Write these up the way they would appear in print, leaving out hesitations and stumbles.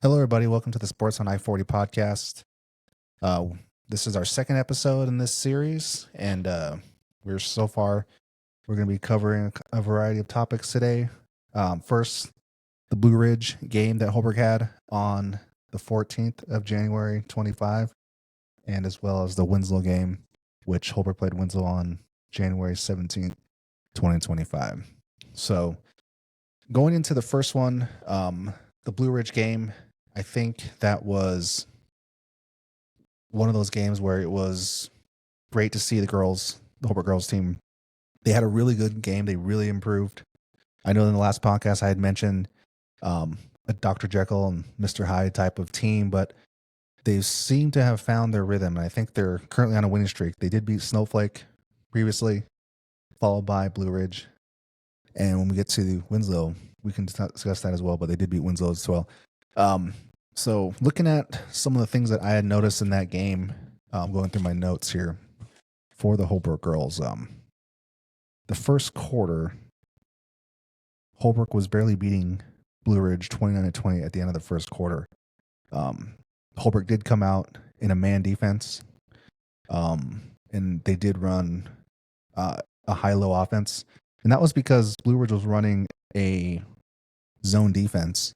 Hello, everybody. Welcome to the Sports on I40 podcast. Uh, this is our second episode in this series, and we're going to be covering a variety of topics today. First, the Blue Ridge game that Holbrook had on the 14th of January 25, and as well as the Winslow game, which Holbrook played Winslow on January 17th, 2025. So, going into the first one, the Blue Ridge game, I think that was one of those games where it was great to see the Holbrook girls team. They had a really good game. They really improved. I know in the last podcast I had mentioned a Dr. Jekyll and Mr. Hyde type of team, but they seem to have found their rhythm. And I think they're currently on a winning streak. They did beat Snowflake previously, followed by Blue Ridge. And when we get to Winslow, we can discuss that as well, but they did beat Winslow as well. So looking at some of the things that I had noticed in that game, going through my notes here for the Holbrook girls, the first quarter, Holbrook was barely beating Blue Ridge 29-20 at the end of the first quarter. Holbrook did come out in a man defense, and they did run a high-low offense, and that was because Blue Ridge was running a zone defense.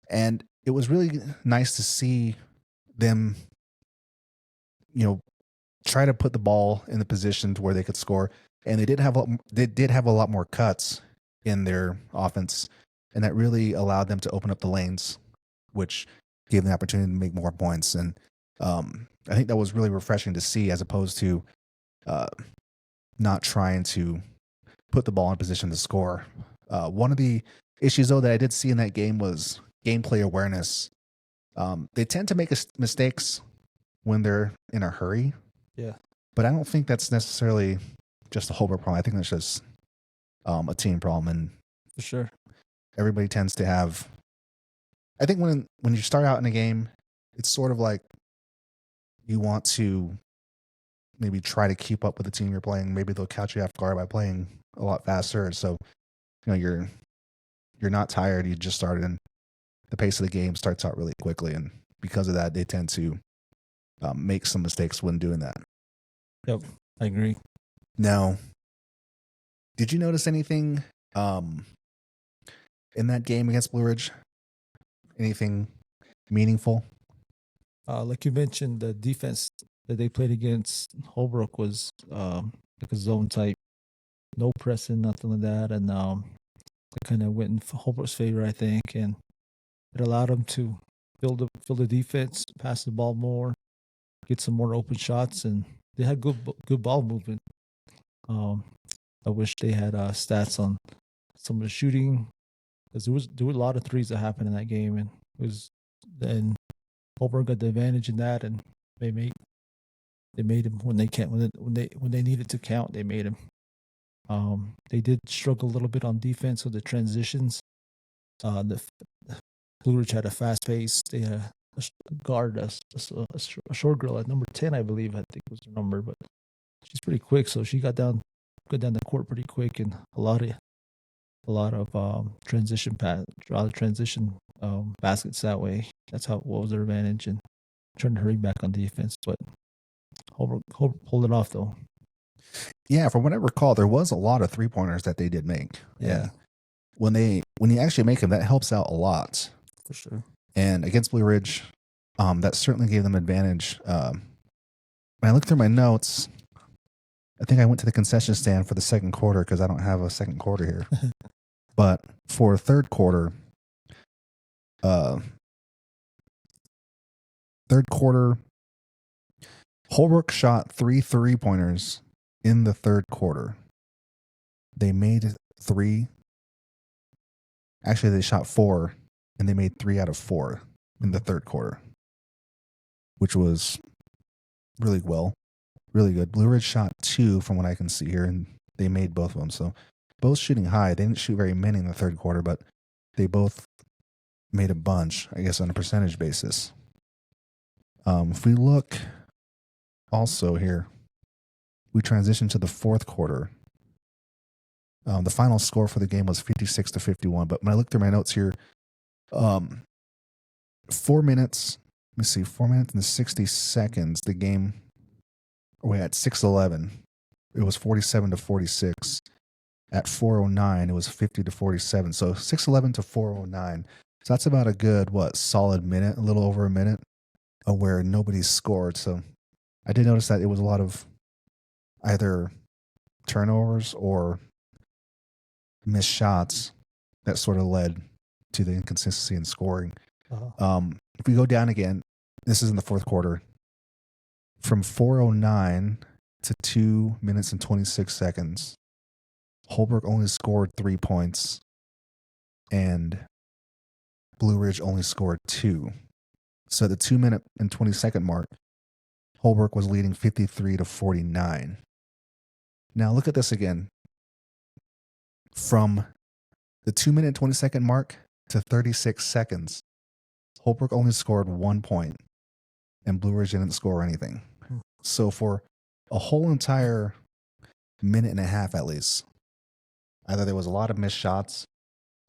And it was really nice to see them, try to put the ball in the position to where they could score. And they did have a lot more cuts in their offense, and that really allowed them to open up the lanes, which gave them the opportunity to make more points. And I think that was really refreshing to see, as opposed to not trying to put the ball in position to score. One of the issues, though, that I did see in that game was gameplay awareness. They tend to make mistakes when they're in a hurry. Yeah. But I don't think that's necessarily just a Holbrook problem. I think that's just a team problem. And For sure. everybody tends to have... I think when you start out in a game, it's sort of like you want to maybe try to keep up with the team you're playing. Maybe they'll catch you off guard by playing a lot faster. So, you're not tired. You just started, and the pace of the game starts out really quickly, and because of that, they tend to make some mistakes when doing that. Yep, I agree. Now, did you notice anything in that game against Blue Ridge? Anything meaningful? Like you mentioned, the defense that they played against Holbrook was like a zone type, no pressing, nothing like that, and it kind of went in Holbrook's favor, I think, and it allowed them to fill the defense, pass the ball more, get some more open shots, and they had good ball movement. I wish they had stats on some of the shooting, because there were a lot of threes that happened in that game, and Holbrook got the advantage in that, and they made them when they needed to count. They made them. They did struggle a little bit on defense with the transitions. The Blue Ridge had a fast pace. They had a guard, a short girl at number 10, I believe. I think was her number, but she's pretty quick, so she got down the court pretty quick, and a lot of transition baskets that way. That's what was their advantage, and trying to hurry back on defense. But Holbrook pulled it off, though. Yeah, from what I recall, there was a lot of 3-pointers that they did make. Yeah. When you actually make them, that helps out a lot. For sure. And against Blue Ridge, that certainly gave them advantage. When I looked through my notes, I think I went to the concession stand for the second quarter, because I don't have a second quarter here. But for third quarter, Holbrook shot 3 3-pointers in the third quarter. They made 3. Actually, they shot 4, and they made 3 out of 4 in the third quarter, which was really good. Blue Ridge shot 2 from what I can see here, and they made both of them. So both shooting high. They didn't shoot very many in the third quarter, but they both made a bunch, I guess, on a percentage basis. If we look also here, we transition to the fourth quarter. The final score for the game was 56-51. But when I look through my notes here, 4 minutes. Let me see, 4 minutes and 60 seconds. The game, we had 6:11. It was 47-46. At 4:09, it was 50-47. So 6:11 to 4:09. So that's about a good, solid minute, a little over a minute of where nobody scored. So I did notice that it was a lot of either turnovers or missed shots that sort of led to the inconsistency in scoring. If we go down again, this is in the fourth quarter. From 4:09 to 2 minutes and 26 seconds, Holbrook only scored 3 points, and Blue Ridge only scored 2. So at the 2 minute and 20-second mark, Holbrook was leading 53-49. Now look at this again. From the 2 minute and 20-second mark to 36 seconds, Holbrook only scored 1 point, and Blue Ridge didn't score anything. So for a whole entire minute and a half at least, either there was a lot of missed shots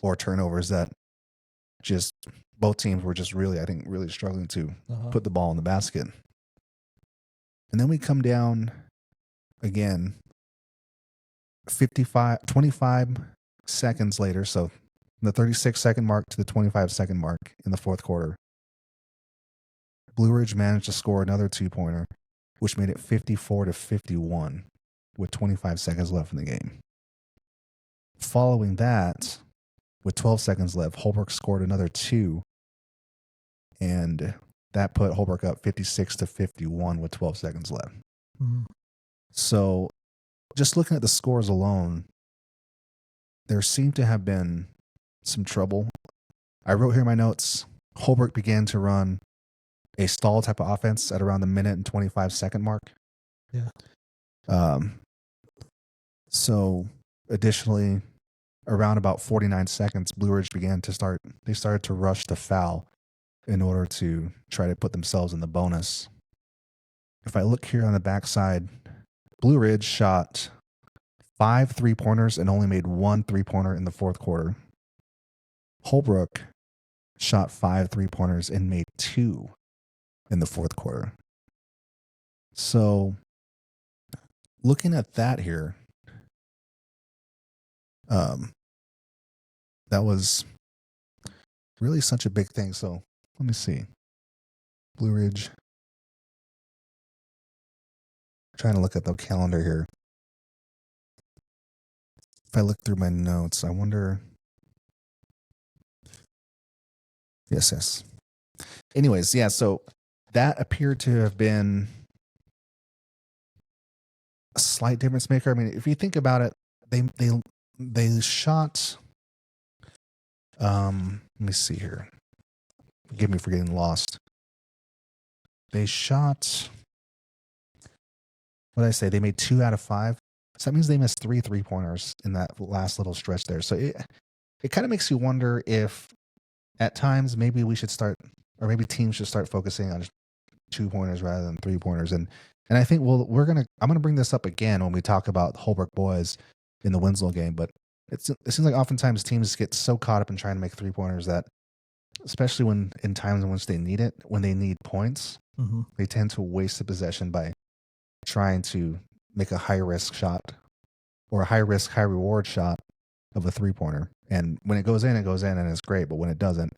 or turnovers that just both teams were just really, I think, really struggling to put the ball in the basket. And then we come down again 25 seconds later, so the 36-second mark to the 25-second mark in the fourth quarter. Blue Ridge managed to score another 2-pointer, which made it 54-51 with 25 seconds left in the game. Following that, with 12 seconds left, Holbrook scored another 2, and that put Holbrook up 56-51 with 12 seconds left. Mm-hmm. So just looking at the scores alone, there seemed to have been some trouble. I wrote here in my notes, Holbrook began to run a stall type of offense at around the minute and 25-second mark. Yeah. So additionally, around about 49 seconds, Blue Ridge started to rush the foul in order to try to put themselves in the bonus. If I look here on the backside, Blue Ridge shot 5 3-pointers and only made 1 3-pointer in the fourth quarter. Holbrook shot 5 3-pointers and made 2 in the fourth quarter. So looking at that here, that was really such a big thing. So let me see. Blue Ridge. I'm trying to look at the calendar here. If I look through my notes, I wonder. Yes. Anyways, yeah, so that appeared to have been a slight difference maker. I mean, if you think about it, they shot. Let me see here. Forgive me for getting lost. They shot. What did I say? They made 2 out of 5. So that means they missed 3 3-pointers in that last little stretch there. So it kind of makes you wonder if at times maybe we should start, or maybe teams should start focusing on 2-pointers rather than 3-pointers. And I think I'm gonna bring this up again when we talk about Holbrook boys in the Winslow game. But it seems like oftentimes teams get so caught up in trying to make 3-pointers that, especially when in times in which they need it, when they need points, they tend to waste the possession by trying to make a high risk shot or a high risk, high reward shot of a 3-pointer. And when it goes in and it's great. But when it doesn't,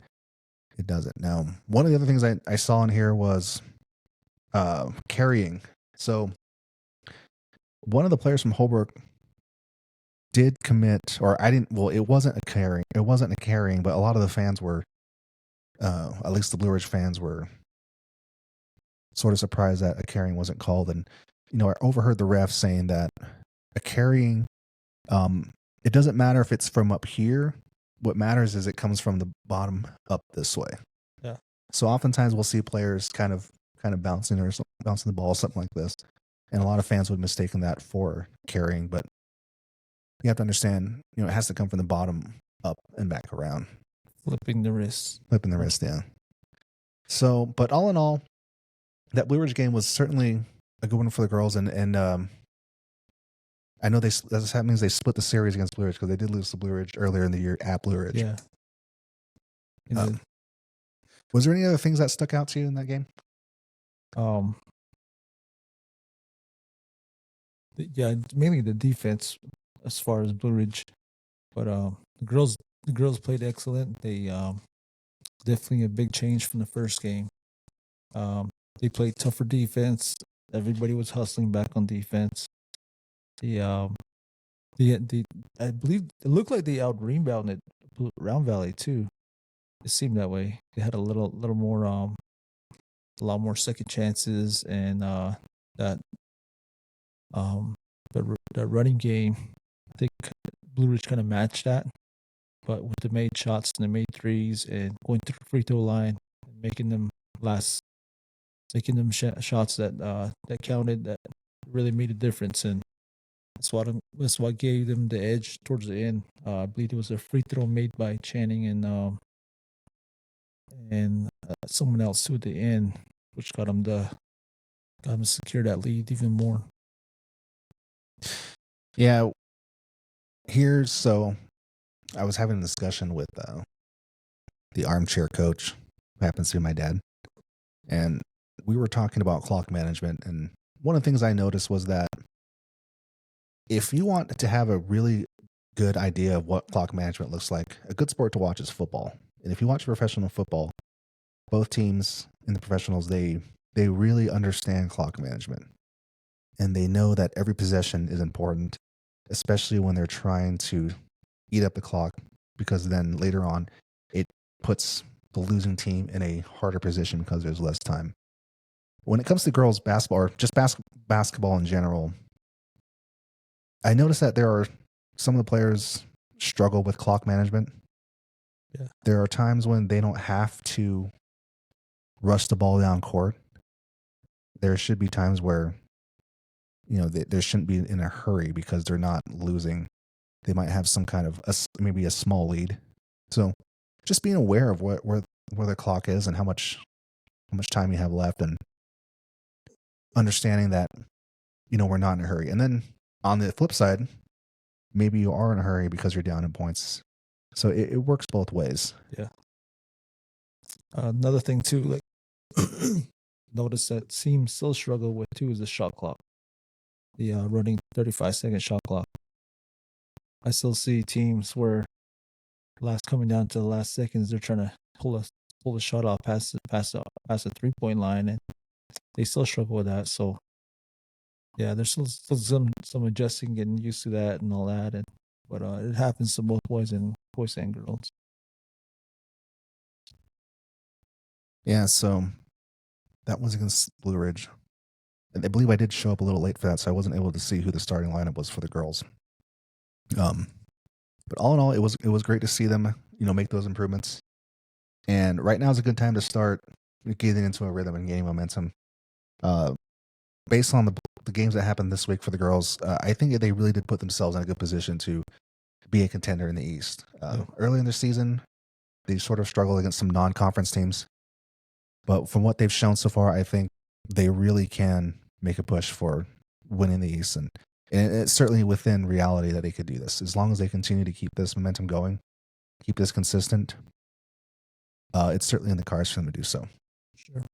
it doesn't. Now, one of the other things I saw in here was carrying. So one of the players from Holbrook did commit, or I didn't, well, it wasn't a carrying, but a lot of the fans were, at least the Blue Ridge fans were sort of surprised that a carrying wasn't called. And, I overheard the ref saying that a carrying, it doesn't matter if it's from up here. What matters is it comes from the bottom up this way. Yeah. So oftentimes we'll see players kind of bouncing the ball, something like this. And a lot of fans would mistake that for carrying, but you have to understand, it has to come from the bottom up and back around. Flipping the wrist, yeah. So, but all in all, that Blue Ridge game was certainly a good one for the girls, and I know that means they split the series against Blue Ridge because they did lose to Blue Ridge earlier in the year at Blue Ridge. Yeah. Was there any other things that stuck out to you in that game? Yeah, mainly the defense as far as Blue Ridge, but the girls played excellent. They definitely a big change from the first game. They played tougher defense. Everybody was hustling back on defense. The I believe it looked like they out rebounded Round Valley too. It seemed that way. They had a little more a lot more second chances, and that the running game, I think Blue Ridge kind of matched that, but with the made shots and the made threes and going to the free throw line and making them shots that counted, that really made a difference, and that's what gave them the edge towards the end. I believe it was a free throw made by Channing and someone else too at the end, which got them to secure that lead even more. Yeah. So I was having a discussion with the armchair coach, who happens to be my dad, and we were talking about clock management. And one of the things I noticed was that if you want to have a really good idea of what clock management looks like, a good sport to watch is football. And if you watch professional football, both teams in the professionals, they really understand clock management. And they know that every possession is important, especially when they're trying to eat up the clock, because then later on it puts the losing team in a harder position because there's less time. When it comes to girls basketball, or just basketball in general, I noticed that there are some of the players struggle with clock management. Yeah. There are times when they don't have to rush the ball down court. There should be times where, there shouldn't be in a hurry because they're not losing. They might have some kind of maybe a small lead. So just being aware of where the clock is and how much time you have left, and understanding that, we're not in a hurry. And then on the flip side, maybe you are in a hurry because you're down in points. So it works both ways. Yeah. Another thing too, like notice that team still struggle with too is the shot clock. The running 35-second shot clock. I still see teams where coming down to the last seconds, they're trying to pull a shot off past the 3-point line, and they still struggle with that. So yeah, there's still some adjusting, getting used to that and all that, but it happens to both boys and girls. Yeah, so that was against Blue Ridge. And I believe I did show up a little late for that, so I wasn't able to see who the starting lineup was for the girls. But all in all, it was great to see them, make those improvements. And right now is a good time to start getting into a rhythm and gaining momentum. Based on the games that happened this week for the girls, I think they really did put themselves in a good position to be a contender in the East. Early in the season, they sort of struggled against some non-conference teams. But from what they've shown so far, I think they really can make a push for winning the East. And it's certainly within reality that they could do this. As long as they continue to keep this momentum going, keep this consistent, it's certainly in the cards for them to do so. Sure.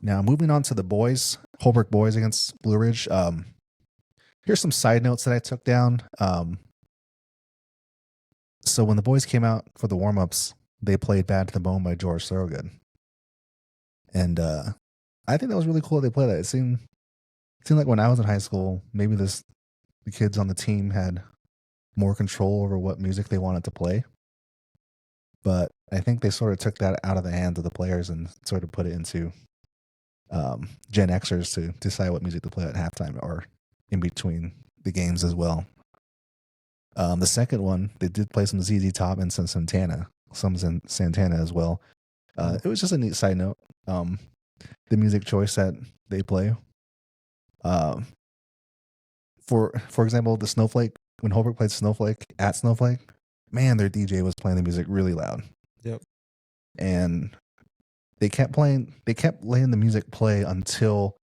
Now, moving on to the boys, Holbrook boys against Blue Ridge. Here's some side notes that I took down. So when the boys came out for the warm-ups, they played Bad to the Bone by George Thorogood. And I think that was really cool that they played that. It seemed like when I was in high school, maybe the kids on the team had more control over what music they wanted to play. But I think they sort of took that out of the hands of the players and sort of put it into Gen Xers to decide what music to play at halftime or in between the games as well. The second one, they did play some ZZ Top and some Santana as well. It was just a neat side note. The music choice that they play. For example, the Snowflake, when Holbrook played Snowflake at Snowflake, man, their DJ was playing the music really loud. Yep. And they kept letting the music play until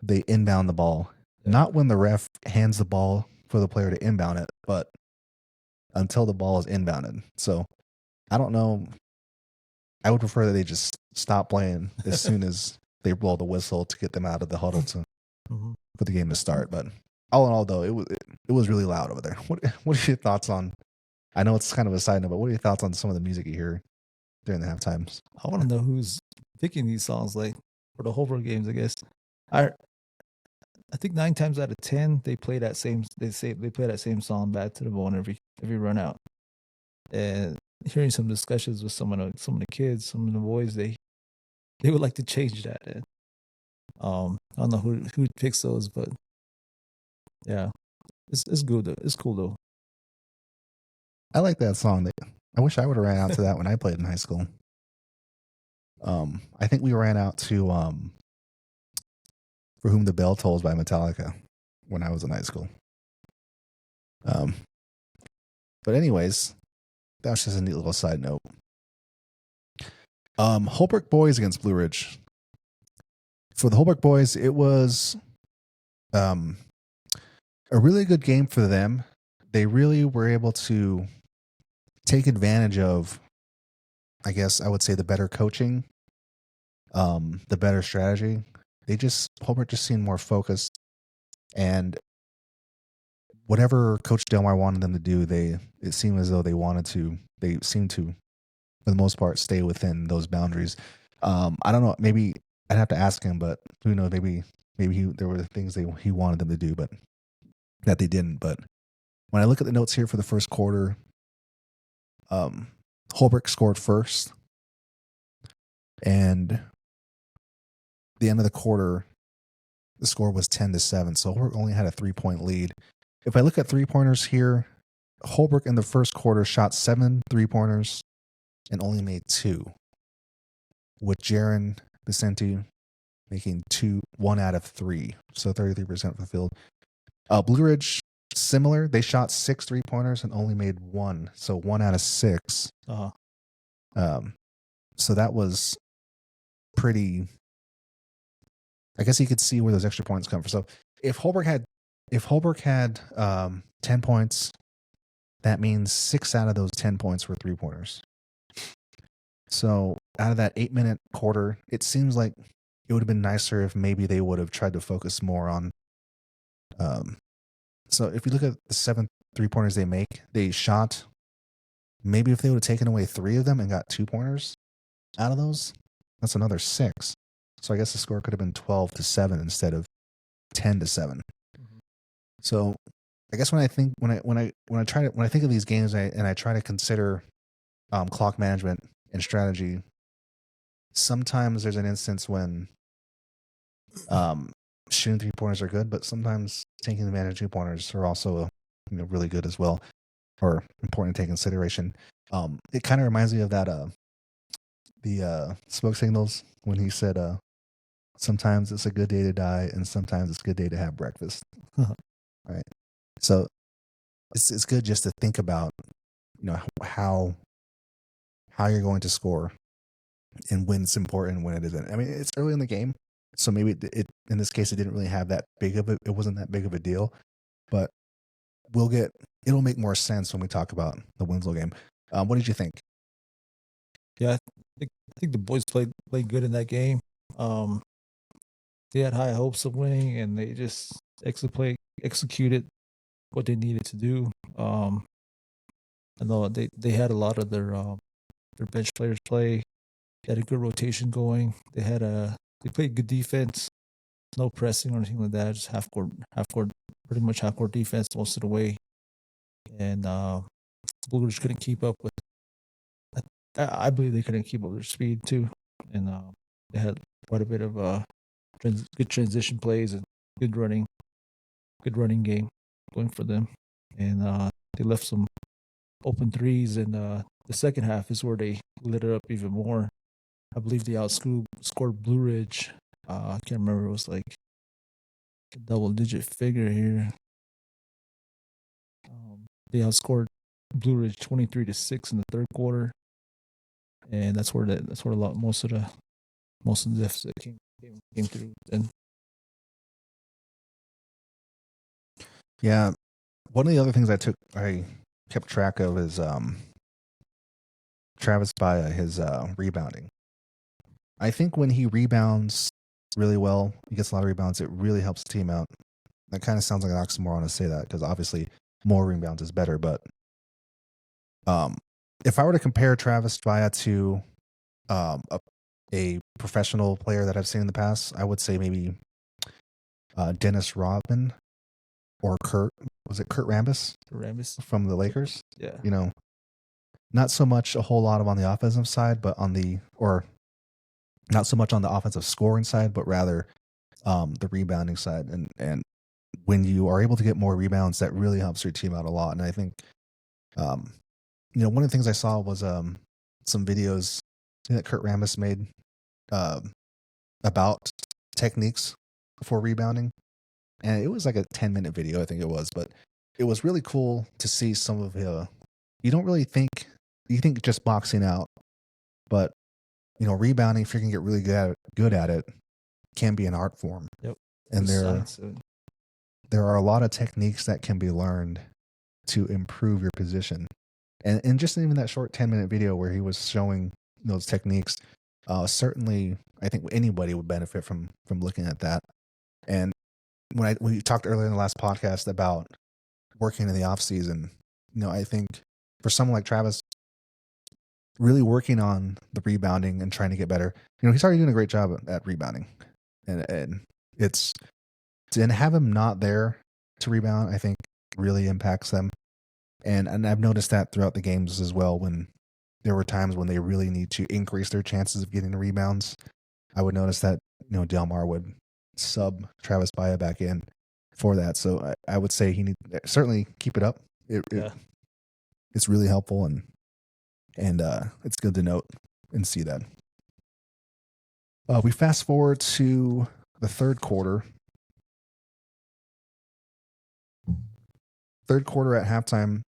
they inbound the ball. Yep. Not when the ref hands the ball for the player to inbound it, but until the ball is inbounded. So I don't know I would prefer that they just stop playing as soon as they blow the whistle to get them out of the huddle for the game to start. But all in all, though, it was really loud over there. What are your thoughts on? I know it's kind of a side note, but what are your thoughts on some of the music you hear during the half times? I want to know who's picking these songs, like for the Holbrook games. I guess I think 9 times out of 10 they play that same. They play that same song "Bad to the Bone" every run out. And hearing some discussions with some of the kids, some of the boys, they would like to change that. And, I don't know who picks those, but yeah, it's good though. It's cool though. I like that song. I wish I would have ran out to that when I played in high school. I think we ran out to "For Whom the Bell Tolls" by Metallica when I was in high school. But anyways, that was just a neat little side note. Holbrook boys against Blue Ridge. For the Holbrook boys, it was a really good game for them. They really were able to take advantage of, I guess I would say, the better coaching, the better strategy. Holbrook just seemed more focused, and whatever Coach Delmar wanted them to do, it seemed as though they seemed to, for the most part, stay within those boundaries. I don't know, maybe I'd have to ask him, but who knows, maybe there were things he wanted them to do, but that they didn't. But when I look at the notes here for the first quarter, Holbrook scored first, and the end of the quarter, the score was 10-7. So Holbrook only had a 3-point lead. If I look at 3-pointers here, Holbrook in the first quarter shot 7 3-pointers and only made 2, with Jaron Vicente making 1 out of 3, so 33% from the field. Blue Ridge, similar. They shot 6 3-pointers and only made 1, so 1 out of 6. So that was pretty. I guess you could see where those extra points come from. So if Holbrook had 10 points, that means 6 out of those 10 points were 3-pointers. So out of that 8-minute quarter, it seems like it would have been nicer if maybe they would have tried to focus more on. So if you look at the 7 3-pointers they shot. Maybe if they would have taken away 3 of them and got 2-pointers out of those, that's another 6. So I guess the score could have been 12-7 instead of 10-7. Mm-hmm. So I guess when I think of these games and I try to consider clock management and strategy, sometimes there's an instance when shooting 3-pointers are good, but sometimes taking advantage of 2-pointers are also really good as well, or important to take consideration. It kind of reminds me of that the smoke signals when he said sometimes it's a good day to die and sometimes it's a good day to have breakfast. Right. So it's good just to think about how you're going to score and when it's important and when it isn't. I mean, it's early in the game, so maybe it in this case it didn't really have that big of it wasn't that big of a deal, but it'll make more sense when we talk about the Winslow game. What did you think? Yeah, I think the boys played good in that game. They had high hopes of winning, and they just executed what they needed to do. I know they had a lot of their bench players play. They had a good rotation going. They played good defense, no pressing or anything like that. Just half court, pretty much half court defense most of the way. And Blue Ridge couldn't keep up with. I believe they couldn't keep up with their speed too, and they had quite a bit of good transition plays and good running game going for them, and they left some open threes. And the second half is where they lit it up even more. I believe they scored Blue Ridge. I can't remember. It was like a double-digit figure here. They outscored Blue Ridge 23-6 in the third quarter, and that's where most of the deficit came through. And yeah, one of the other things I kept track of is Travis Baya, his rebounding. I think when he rebounds really well, he gets a lot of rebounds, it really helps the team out. That kind of sounds like an oxymoron to say that because obviously more rebounds is better. But if I were to compare Travis Baya to a professional player that I've seen in the past, I would say maybe Dennis Rodman or Kurt Rambis from the Lakers? Yeah. You know, not so much a whole lot of on the offensive side, but not so much on the offensive scoring side, but rather the rebounding side. And when you are able to get more rebounds, that really helps your team out a lot. And I think, one of the things I saw was some videos that Kurt Rambis made about techniques for rebounding. And it was like a 10-minute video, I think it was, but it was really cool to see some of you don't really think, you think just boxing out, but rebounding, if you can get really good at it, can be an art form. Yep. And there are a lot of techniques that can be learned to improve your position. And just even that short 10-minute video where he was showing those techniques, certainly I think anybody would benefit from looking at that. And when we talked earlier in the last podcast about working in the off season, I think for someone like Travis, really working on the rebounding and trying to get better, he's already doing a great job at rebounding, and it's to have him not there to rebound, I think really impacts them. And I've noticed that throughout the games as well, when there were times when they really need to increase their chances of getting the rebounds. I would notice that, Delmar would sub Travis Baya back in for that. So I would say he need certainly keep it up. It's really helpful, and it's good to note and see that. We fast forward to the third quarter. Third quarter at halftime,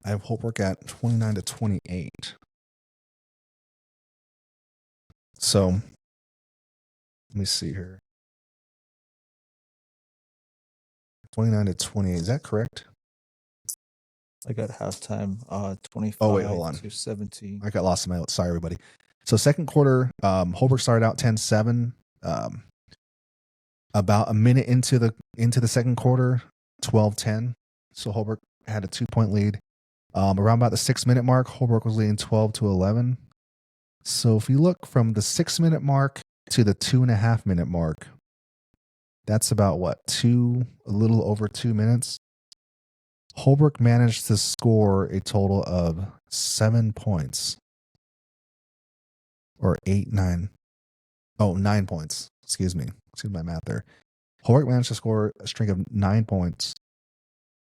I have Holbrook at 29-28. So let me see here. 29-28. Is that correct? I got halftime 25 Oh, wait, hold on. to 17. I got lost in my notes. Sorry, everybody. So second quarter, Holbrook started out 10-7. About a minute into the second quarter, 12-10. So Holbrook had a 2-point lead. Around about the 6-minute mark, Holbrook was leading 12-11. So if you look from the 6-minute mark to the 2.5-minute mark, that's about a little over 2 minutes. Holbrook managed to score a total of 7 points. Or 9 points. Excuse my math there. Holbrook managed to score a string of 9 points.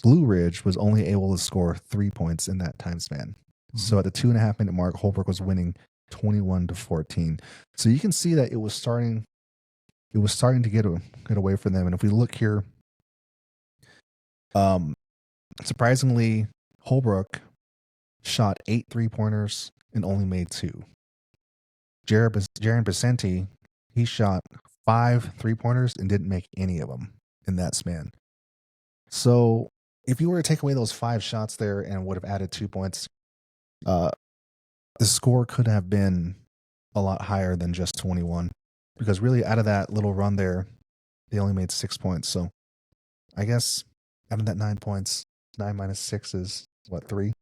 Blue Ridge was only able to score 3 points in that time span. Mm-hmm. So at the 2.5-minute mark, Holbrook was winning 21-14. So you can see that it was starting to get away from them. And if we look here, surprisingly, Holbrook shot 8 3-pointers and only made 2. Jaron Vicente, he shot 5 3-pointers and didn't make any of them in that span. So if you were to take away those 5 shots there and would have added 2 points, the score could have been a lot higher than just 21. Because really out of that little run there, they only made 6 points. So I guess out of that 9 points, 9 minus 6 is what, 3?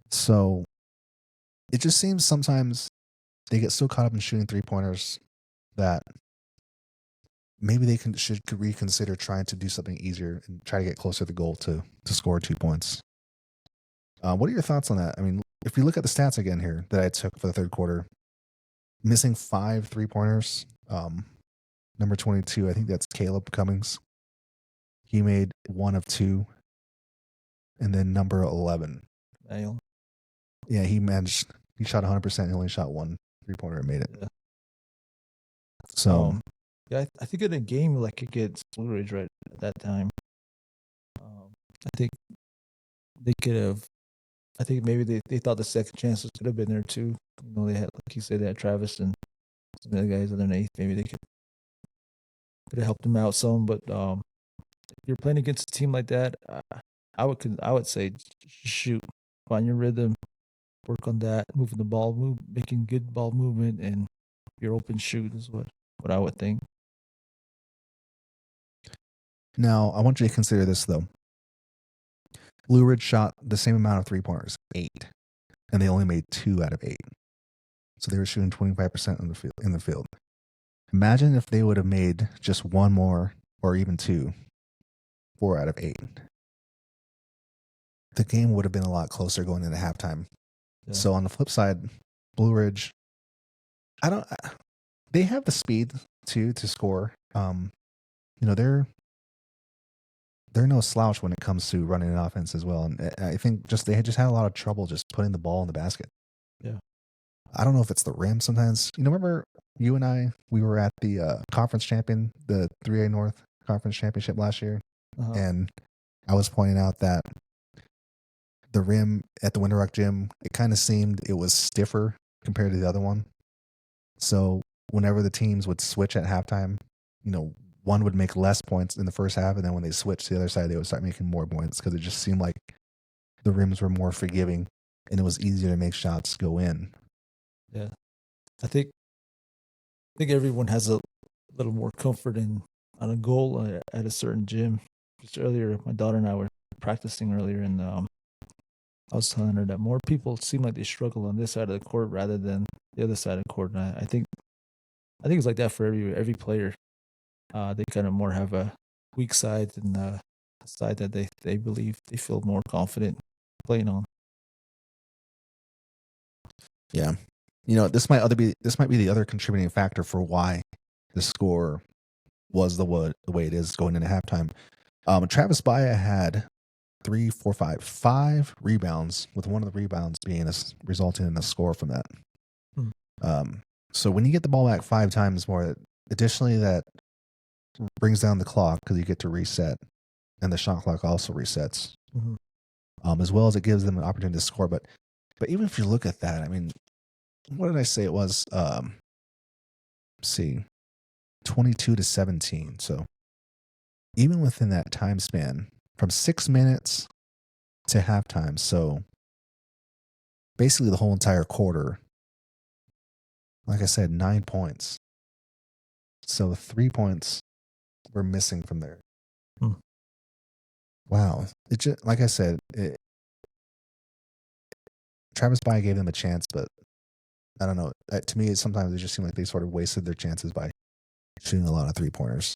So it just seems sometimes they get so caught up in shooting 3-pointers that maybe they should reconsider trying to do something easier and try to get closer to the goal to score 2 points. What are your thoughts on that? I mean, if you look at the stats again here that I took for the third quarter, missing 5 3-pointers. Number 22, I think that's Caleb Cummings. He made 1 of 2. And then number 11. Daniel. Yeah, he shot 100%. He only shot 1 3-pointer and made it. Yeah. So, I think in a game like against Blue Ridge right at that time, I think they could have. I think maybe they thought the second chances could have been there too. They had, like you said, they had Travis and some of the guys underneath. Maybe they could have helped them out some. But if you're playing against a team like that, I would say shoot, find your rhythm, work on that, moving the ball, making good ball movement, and your open shoot is what I would think. Now, I want you to consider this, though. Blue Ridge shot the same amount of three-pointers, 8, and they only made 2 out of 8. So they were shooting 25% in the field. Imagine if they would have made just 1 more or even 2, 4 out of 8. The game would have been a lot closer going into halftime. Yeah. So on the flip side, Blue Ridge, they have the speed to score. They're no slouch when it comes to running an offense as well. And I think they just had a lot of trouble just putting the ball in the basket. Yeah. I don't know if it's the rim sometimes. Remember you and I, we were at the conference champion, the 3A North conference championship last year. Uh-huh. And I was pointing out that the rim at the Winter Rock Gym, it kind of seemed it was stiffer compared to the other one. So whenever the teams would switch at halftime, one would make less points in the first half, and then when they switched to the other side, they would start making more points because it just seemed like the rims were more forgiving and it was easier to make shots go in. Yeah, I think everyone has a little more comfort on a goal at a certain gym. Just earlier, my daughter and I were practicing earlier, and I was telling her that more people seem like they struggle on this side of the court rather than the other side of the court. And I think it's like that for every player. They kind of more have a weak side and a side that they believe they feel more confident playing on. Yeah. This might be the other contributing factor for why the score was the way it is going into halftime. Travis Baya had 5 rebounds, with one of the rebounds resulting in a score from that. So when you get the ball back 5 times more, additionally that brings down the clock because you get to reset, and the shot clock also resets, as well as it gives them an opportunity to score. But even if you look at that, I mean, what did I say it was? 22-17. So even within that time span, from 6 minutes to halftime, so basically the whole entire quarter, like I said, 9 points. So 3 points were missing from there. Wow. It just, like I said, Travis Baya gave them a chance, but I don't know. To me, sometimes it just seemed like they sort of wasted their chances by shooting a lot of 3-pointers.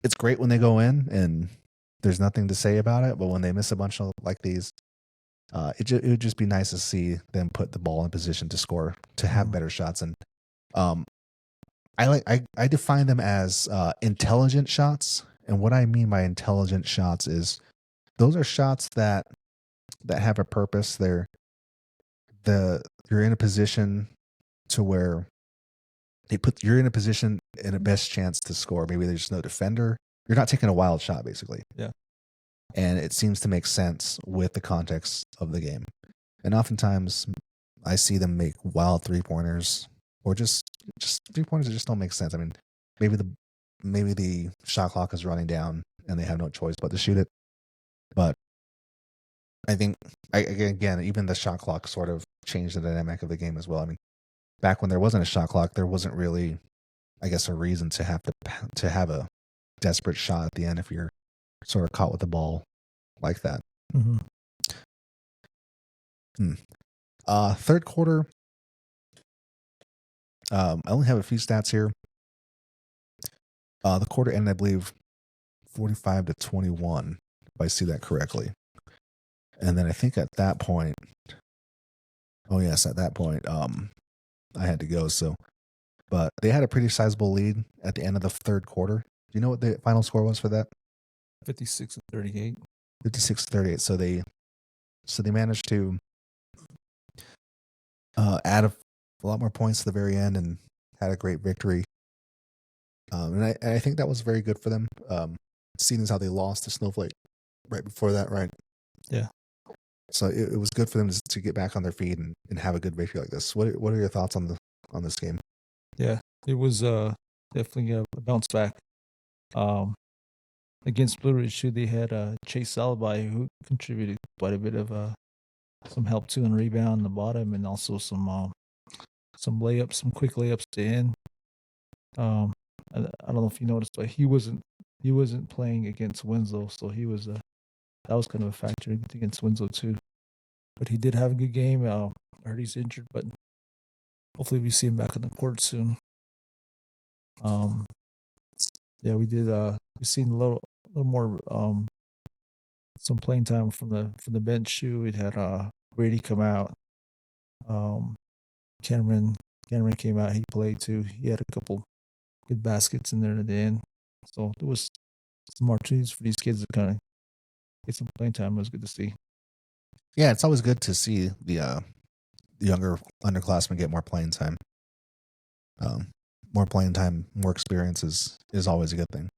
It's great when they go in and there's nothing to say about it, but when they miss a bunch of like these, it would just be nice to see them put the ball in position to score, to have better shots. And I define them as intelligent shots. And what I mean by intelligent shots is those are shots that have a purpose. You're in a position to where you're in a position in a best chance to score. Maybe there's no defender. You're not taking a wild shot, basically. Yeah. And it seems to make sense with the context of the game. And oftentimes I see them make wild 3-pointers or just 3-pointers that just don't make sense. I mean, maybe the shot clock is running down and they have no choice but to shoot it. But I think, again, even the shot clock sort of changed the dynamic of the game as well. I mean, back when there wasn't a shot clock, there wasn't really, I guess, a reason to have a desperate shot at the end if you're sort of caught with the ball like that. Third quarter, I only have a few stats here. The quarter ended, I believe, 45-21, if I see that correctly. And then I think at that point, I had to go. So, but they had a pretty sizable lead at the end of the third quarter. Do you know what the final score was for that? 56-38. 56-38. So they managed to add a lot more points to the very end and had a great victory. And I think that was very good for them. Seeing as how they lost to Snowflake right before that, right? Yeah. So it was good for them to get back on their feet and have a good victory like this. What are your thoughts on this game? Yeah, it was definitely a bounce back. Against Blue Ridge, they had Chase Salabai, who contributed quite a bit of some help too and rebound on the bottom, and also some layups, some quick layups to end. I don't know if you noticed, but he wasn't playing against Winslow, so he was that was kind of a factor against Winslow too. But he did have a good game. I heard he's injured, but hopefully we see him back on the court soon. Yeah, we did. We seen a little more some playing time from the bench too. We had Brady come out. Cameron came out. He played too. He had a couple good baskets in there at the end. So there was some opportunities for these kids to kind of get some playing time. It was good to see. Yeah, it's always good to see the younger underclassmen get more playing time. More playing time, more experience is always a good thing.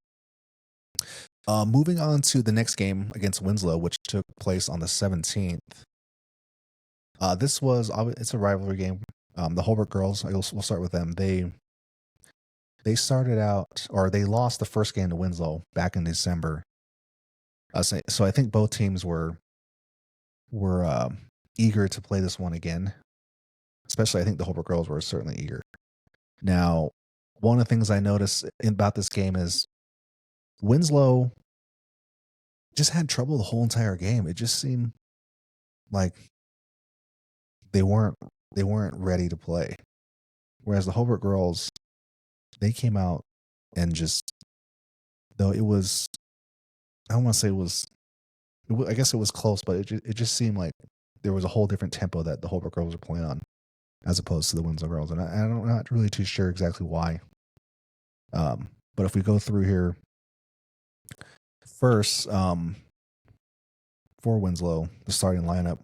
Moving on to the next game against Winslow, which took place on the 17th. It's a rivalry game. The Holbrook girls, we'll start with them. They started out, or they lost the first game to Winslow back in December. So I think both teams were eager to play this one again. Especially, I think the Holbrook girls were certainly eager. Now, one of the things I noticed about this game is Winslow just had trouble the whole entire game. It just seemed like they weren't ready to play. Whereas the Holbrook girls, they came out and just, though it was, I don't want to say I guess it was close, but it just seemed like there was a whole different tempo that the Holbrook girls were playing on as opposed to the Winslow girls. And I'm not really too sure exactly why. But if we go through here, first, for Winslow, the starting lineup,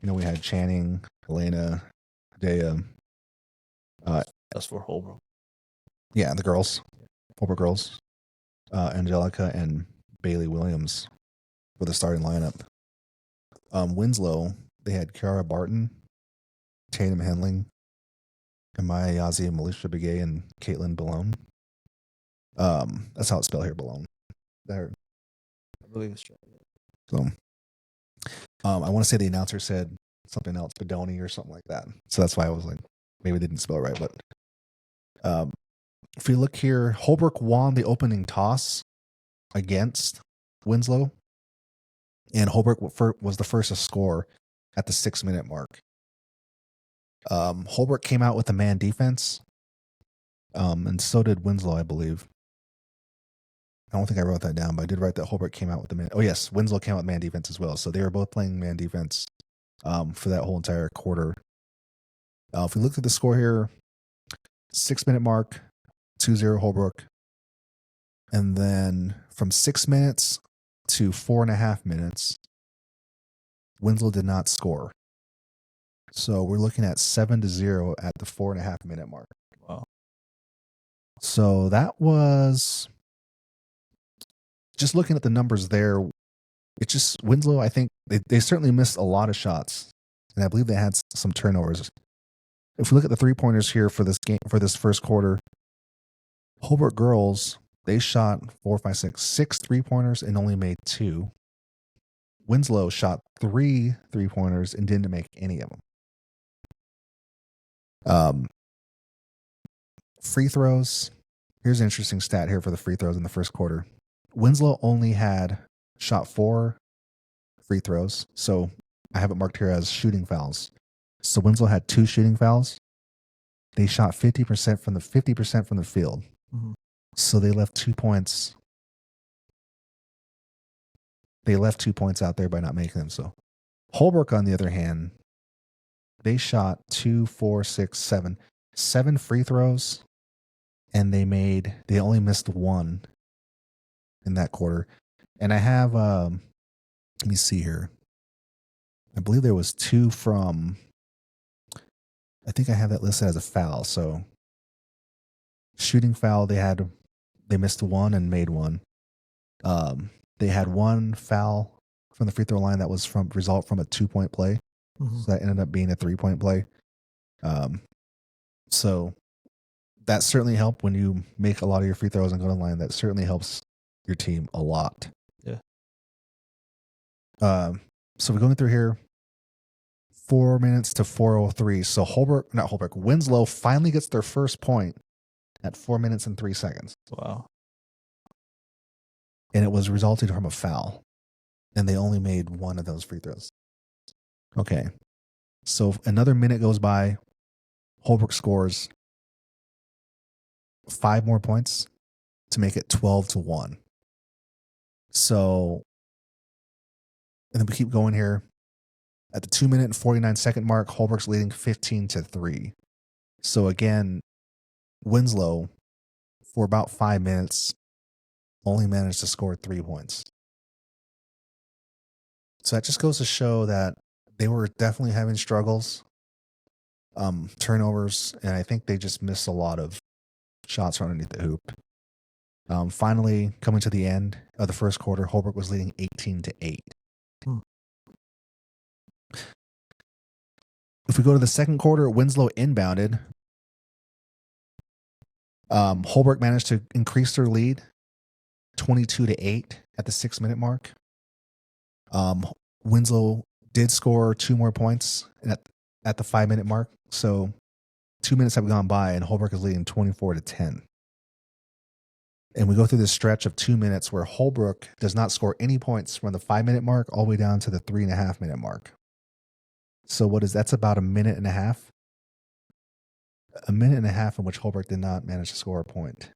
we had Channing, Elena, Dea. That's for Holbrook. Yeah, the girls, Holbrook girls, Angelica and Bailey Williams for the starting lineup. Winslow, they had Kiara Barton, Tatum Henling, Amaya Yazi, Militia Begay, and Caitlin Ballone. That's how it's spelled here, Ballone. There. I believe it's true. So, I want to say the announcer said something else, Bedoni or something like that. So that's why I was like, maybe they didn't spell it right. But if you look here, Holbrook won the opening toss against Winslow, and Holbrook was the first to score at the 6-minute mark. Holbrook came out with a man defense, and so did Winslow, I believe. I don't think I wrote that down, but I did write that Holbrook came out with the man. Oh, yes, Winslow came out with man defense as well. So they were both playing man defense for that whole entire quarter. If we look at the score here, 6-minute mark, 2-0 Holbrook. And then from 6 minutes to 4.5 minutes, Winslow did not score. So we're looking at 7-0 at the 4.5 minute mark. Wow. So that was, just looking at the numbers there, it just, Winslow, I think they certainly missed a lot of shots. And I believe they had some turnovers. If we look at the 3-pointers here for this game, for this first quarter, Holbrook girls, they shot 6 3-pointers and only made 2. Winslow shot 3 3-pointers and didn't make any of them. Free throws. Here's an interesting stat here for the free throws in the first quarter. Winslow only shot 4 free throws. So I have it marked here as shooting fouls. So Winslow had 2 shooting fouls. They shot 50% from the field. Mm-hmm. So they left 2 points. They left 2 points out there by not making them. So Holbrook, on the other hand, they shot 2, 4, 6, 7 free throws, and they only missed 1 in that quarter. And I have, let me see here. I believe there was 2 from, I think I have that listed as a foul. So shooting foul, they missed 1 and made 1. They had 1 foul from the free throw line that was result from a 2-point play. Mm-hmm. So that ended up being a 3-point play. So that certainly helped when you make a lot of your free throws and go to the line. That certainly helps your team a lot. Yeah. So we're going through here. 4 minutes to 4:03. So Winslow finally gets their first point at 4 minutes and 3 seconds. Wow. And it was resulted from a foul. And they only made one of those free throws. Okay. So another minute goes by. Holbrook scores 5 more points to make it 12-1. So, and then we keep going here. At the 2 minute and 49 second mark, Holbrook's leading 15-3. So again, Winslow, for about 5 minutes, only managed to score 3 points. So that just goes to show that they were definitely having struggles, turnovers, and I think they just missed a lot of shots from underneath the hoop. Finally, coming to the end of the first quarter, Holbrook was leading 18-8. If we go to the second quarter, Winslow inbounded. Holbrook managed to increase their lead 22-8 at the 6 minute mark. Winslow did score 2 more points at the 5 minute mark. So 2 minutes have gone by and Holbrook is leading 24-10. And we go through this stretch of 2 minutes where Holbrook does not score any points from the 5 minute mark all the way down to the 3.5 minute mark. So that's about a minute and a half. A minute and a half in which Holbrook did not manage to score a point.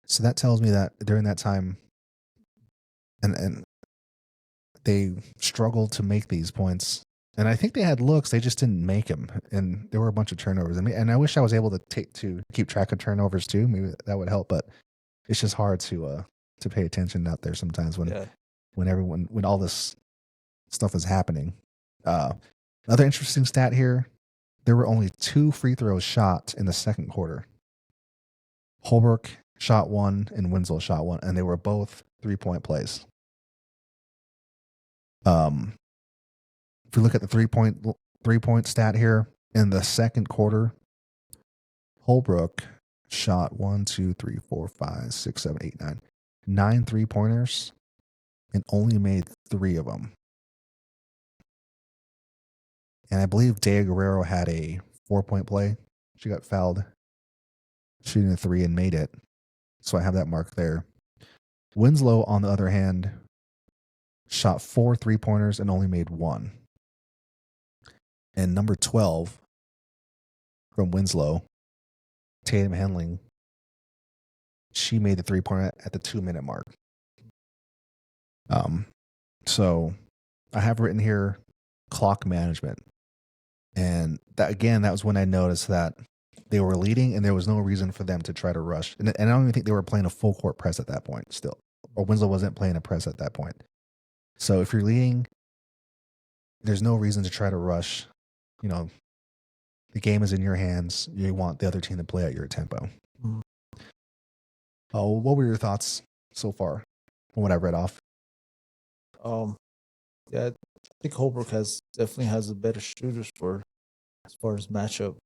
So that tells me that during that time, and they struggled to make these points. And I think they had looks, they just didn't make them. And there were a bunch of turnovers. And I wish I was able to keep track of turnovers too. Maybe that would help. But it's just hard to pay attention out there sometimes when all this stuff is happening. Another interesting stat here, there were only 2 free throws shot in the second quarter. Holbrook shot 1 and Winslow shot 1, and they were both 3-point plays. If we look at the three-point stat here, in the second quarter, Holbrook shot 9 3-pointers and only made 3 of them. And I believe Dea Guerrero had a 4-point play. She got fouled shooting a 3 and made it. So I have that mark there. Winslow, on the other hand, shot 4 3-pointers and only made 1. And number 12 from Winslow, Tatum Henling, she made the 3-pointer at the 2-minute mark. So I have written here clock management. And that was when I noticed that they were leading and there was no reason for them to try to rush. And I don't even think they were playing a full court press at that point still. Or Winslow wasn't playing a press at that point. So if you're leading, there's no reason to try to rush. You know, the game is in your hands. You want the other team to play at your tempo. Mm-hmm. What were your thoughts so far from what I read off? Yeah, I think Holbrook definitely has the better shooters as far as matchup.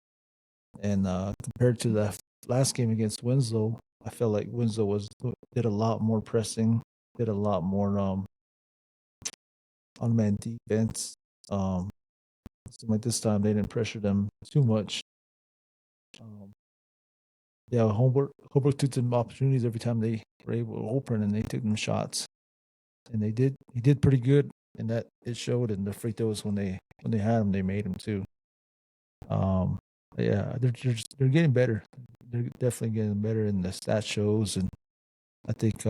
And compared to the last game against Winslow, I felt like Winslow did a lot more pressing, did a lot more on-man defense. Like this time they didn't pressure them too much. Holbrook took some opportunities every time they were able to open, and they took them shots, and he did pretty good, and that it showed in the free throws when they had them, they made them too. They're getting better. They're definitely getting better, and the stat shows, and I think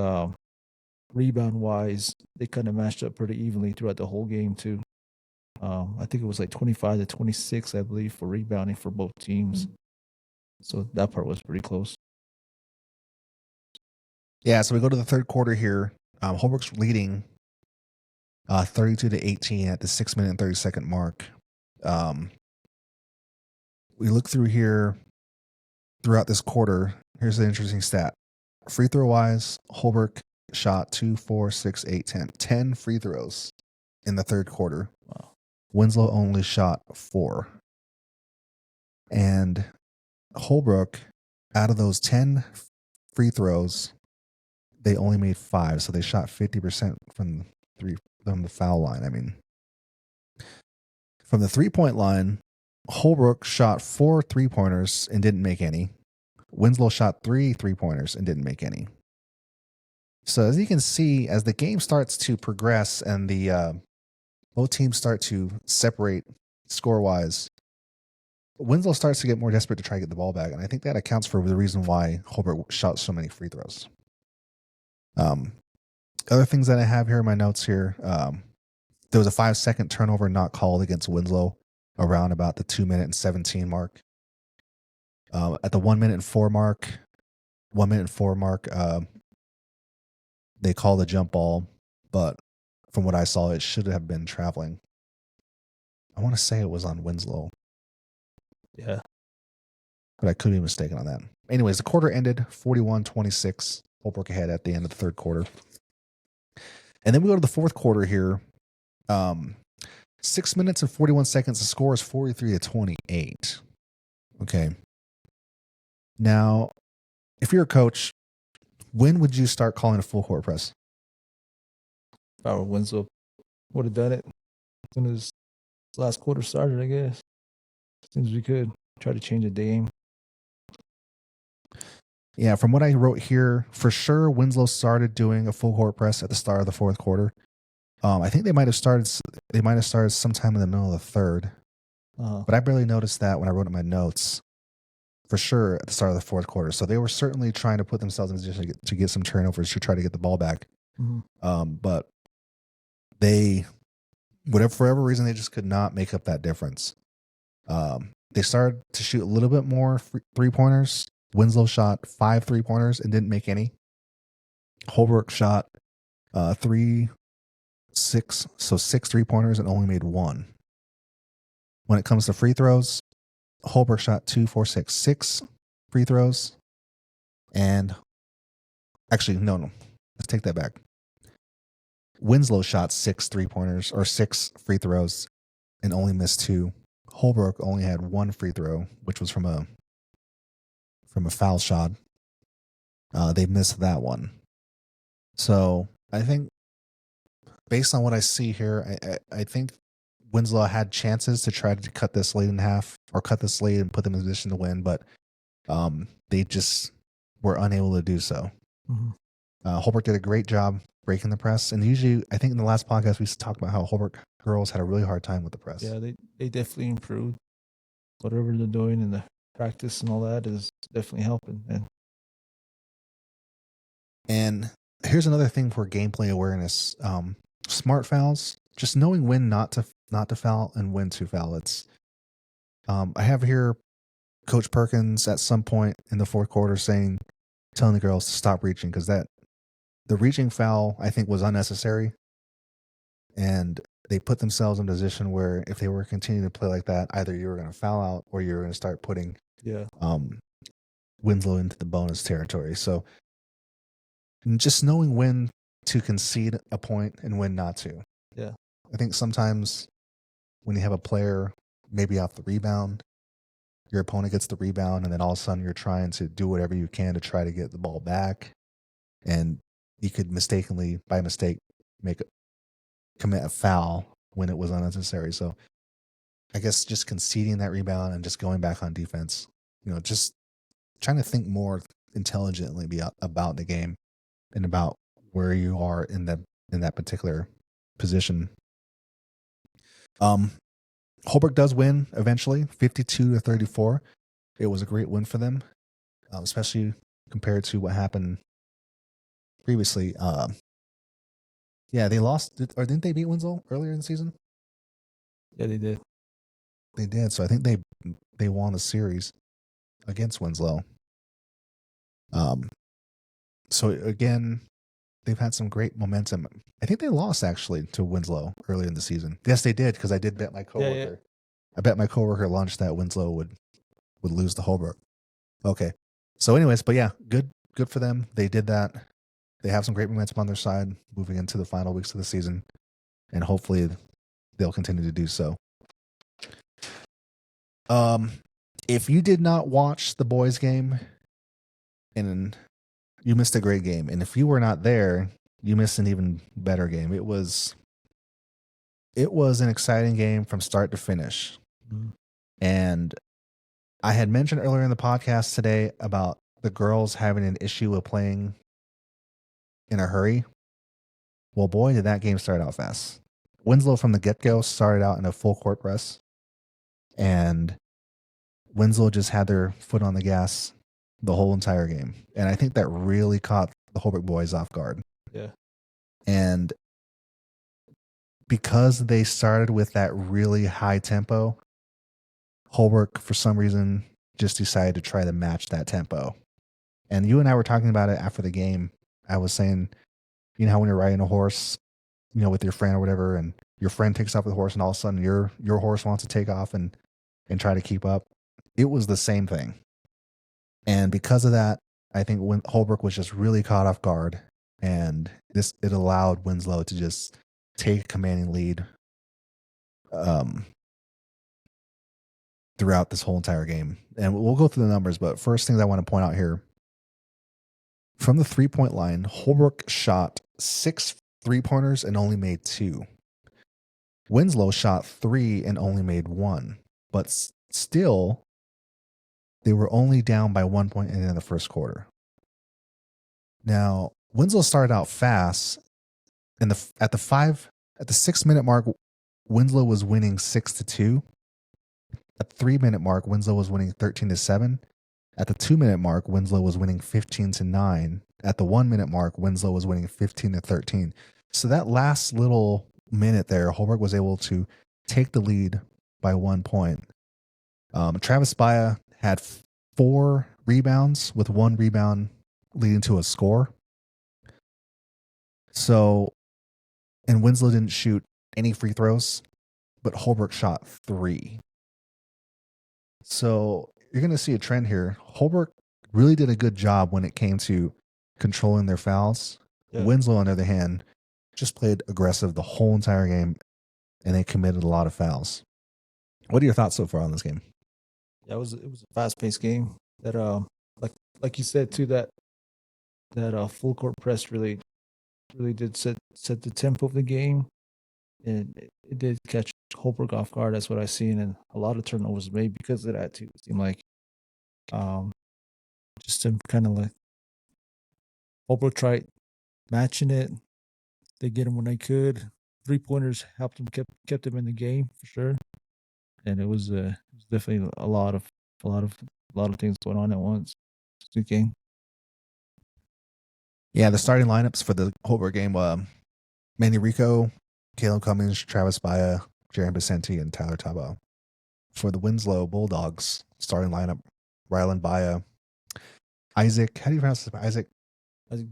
rebound wise, they kind of matched up pretty evenly throughout the whole game too. I think it was like 25-26, I believe, for rebounding for both teams. So that part was pretty close. Yeah, so we go to the third quarter here. Holbrook's leading 32-18 at the 6 minute and 30 second mark. We look through here throughout this quarter. Here's the interesting stat. Free throw wise, Holbrook shot 2, 4, 6, 8, 10. 10 free throws in the third quarter. Wow. Winslow only shot 4. And Holbrook, out of those 10 free throws, they only made 5. So they shot 50% from the foul line. I mean, From the 3-point line, Holbrook shot 4 3-pointers and didn't make any. Winslow shot 3 3-pointers and didn't make any. So as you can see, as the game starts to progress and the both teams start to separate score-wise, Winslow starts to get more desperate to try to get the ball back, and I think that accounts for the reason why Holbrook shot so many free throws. Other things that I have here in my notes here, there was a 5-second turnover not called against Winslow around about the 2-minute and 17 mark. At the 1 minute and 4 mark, they called a jump ball, but from what I saw, it should have been traveling. I want to say it was on Winslow. Yeah. But I could be mistaken on that. Anyways, the quarter ended 41-26. Holbrook ahead at the end of the third quarter. And then we go to the fourth quarter here. 6 minutes and 41 seconds. The score is 43-28. Okay. Now, if you're a coach, when would you start calling a full court press? If I were Winslow, would have done it as soon as last quarter started, I guess. As soon as we could. Try to change the game. Yeah, from what I wrote here, for sure Winslow started doing a full court press at the start of the fourth quarter. I think they might have started sometime in the middle of the third. But I barely noticed that when I wrote in my notes. For sure at the start of the fourth quarter. So they were certainly trying to put themselves in position to get some turnovers to try to get the ball back. Mm-hmm. But they, for whatever reason, they just could not make up that difference. They started to shoot a little bit more 3-pointers. Winslow shot 5 3-pointers and didn't make any. Holbrook shot 6 3-pointers and only made 1. When it comes to free throws, Holbrook shot 2, 4, 6 free throws. And actually, no. Let's take that back. Winslow shot 6 3-pointers or 6 free throws and only missed 2. Holbrook only had 1 free throw, which was from a foul shot. They missed that one. So I think based on what I see here, I think Winslow had chances to try to cut this lead in half or cut this lead and put them in a position to win, but they just were unable to do so. Mm-hmm. Holbrook did a great job breaking the press, and usually I think in the last podcast we talked about how Holbrook girls had a really hard time with the press. Yeah, they definitely improved. Whatever they're doing in the practice and all that is definitely helping. And here's another thing for gameplay awareness: smart fouls. Just knowing when not to foul and when to foul. It's I have here Coach Perkins at some point in the fourth quarter telling the girls to stop reaching because the reaching foul I think was unnecessary, and they put themselves in a position where if they were continuing to play like that, either you were going to foul out or you were going to start putting Winslow into the bonus territory. So just knowing when to concede a point and when not to. Yeah. I think sometimes when you have a player maybe off the rebound, your opponent gets the rebound, and then all of a sudden you're trying to do whatever you can to try to get the ball back, and you could by mistake, commit a foul when it was unnecessary. So I guess just conceding that rebound and just going back on defense, just trying to think more intelligently about the game and about where you are in that particular position. Holbrook does win eventually, 52-34. It was a great win for them, especially compared to what happened previously. They lost, or didn't they beat Winslow earlier in the season? Yeah, they did. They did. So I think they won the series against Winslow. So again, they've had some great momentum. I think they lost actually to Winslow earlier in the season. Yes, they did, because I did bet my coworker. Yeah. I bet my coworker lunch that Winslow would lose to Holbrook. Okay. So anyways, but yeah, good for them. They did that. They have some great momentum on their side moving into the final weeks of the season, and hopefully they'll continue to do so. If you did not watch the boys game, and you missed a great game, and if you were not there, you missed an even better game. It was it was an exciting game from start to finish. And I had mentioned earlier in the podcast today about the girls having an issue with playing in a hurry. Well, boy, did that game start out fast. Winslow from the get-go started out in a full court press, and Winslow just had their foot on the gas the whole entire game. And I think that really caught the Holbrook boys off guard. Yeah. And because they started with that really high tempo, Holbrook, for some reason, just decided to try to match that tempo. And you and I were talking about it after the game. I was saying, you know how when you're riding a horse, you know, with your friend or whatever, and your friend takes off with the horse, and all of a sudden your horse wants to take off and try to keep up. It was the same thing. And because of that, I think when Holbrook was just really caught off guard, and it allowed Winslow to just take a commanding lead throughout this whole entire game. And we'll go through the numbers, but first things I want to point out here. From the 3-point line, Holbrook shot 6 3-pointers and only made 2. Winslow shot 3 and only made 1. But still, they were only down by 1 point in the first quarter. Now, Winslow started out fast. At the 6-minute mark, Winslow was winning 6-2. At the 3-minute mark, Winslow was winning 13-7. At the 2-minute mark, Winslow was winning 15-9. At the 1-minute mark, Winslow was winning 15-13. So that last little minute there, Holbrook was able to take the lead by 1 point. Travis Baya had 4 rebounds, with 1 rebound leading to a score. So, and Winslow didn't shoot any free throws, but Holbrook shot 3. So you're going to see a trend here. Holbrook really did a good job when it came to controlling their fouls. Yeah. Winslow, on the other hand, just played aggressive the whole entire game, and they committed a lot of fouls. What are your thoughts so far on this game? Yeah, it was a fast-paced game. That like you said too, that full court press really did set the tempo of the game, and it did catch Holbrook off guard. That's what I seen, and a lot of turnovers made because of that too. It seemed like just to kind of like Holbrook tried matching it. They get him when they could. 3-pointers helped them, kept them in the game for sure. And it was definitely a lot of things going on at once. It's a good game. Yeah, the starting lineups for the Holbrook game: Manny Rico, Caleb Cummings, Travis Baya, Jaron Vicente, and Tyler Tabo. For the Winslow Bulldogs, starting lineup: Ryland Baya, Isaac. How do you pronounce this? Isaac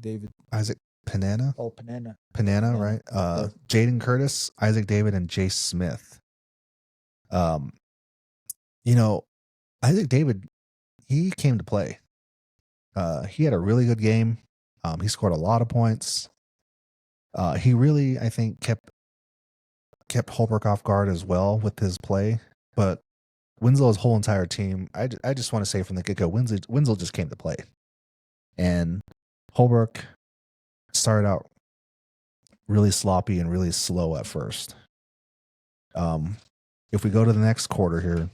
David. Isaac Panana. Oh, Panana. Panana, right? Jaden Curtis, Isaac David, and Jace Smith. You know, Isaac David, he came to play. He had a really good game. He scored a lot of points. He really, I think, kept Holbrook off guard as well with his play. But Winslow's whole entire team, I just want to say from the get-go, Winslow just came to play. And Holbrook started out really sloppy and really slow at first. If we go to the next quarter here,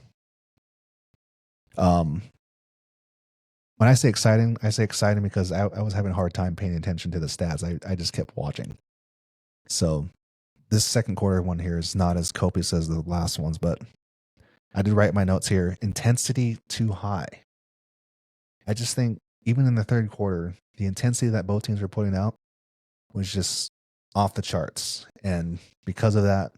when I say exciting because I was having a hard time paying attention to the stats. I just kept watching. So this second quarter one here is not as copious as the last ones, but I did write my notes here. Intensity too high. I just think even in the third quarter, the intensity that both teams were putting out was just off the charts. And because of that,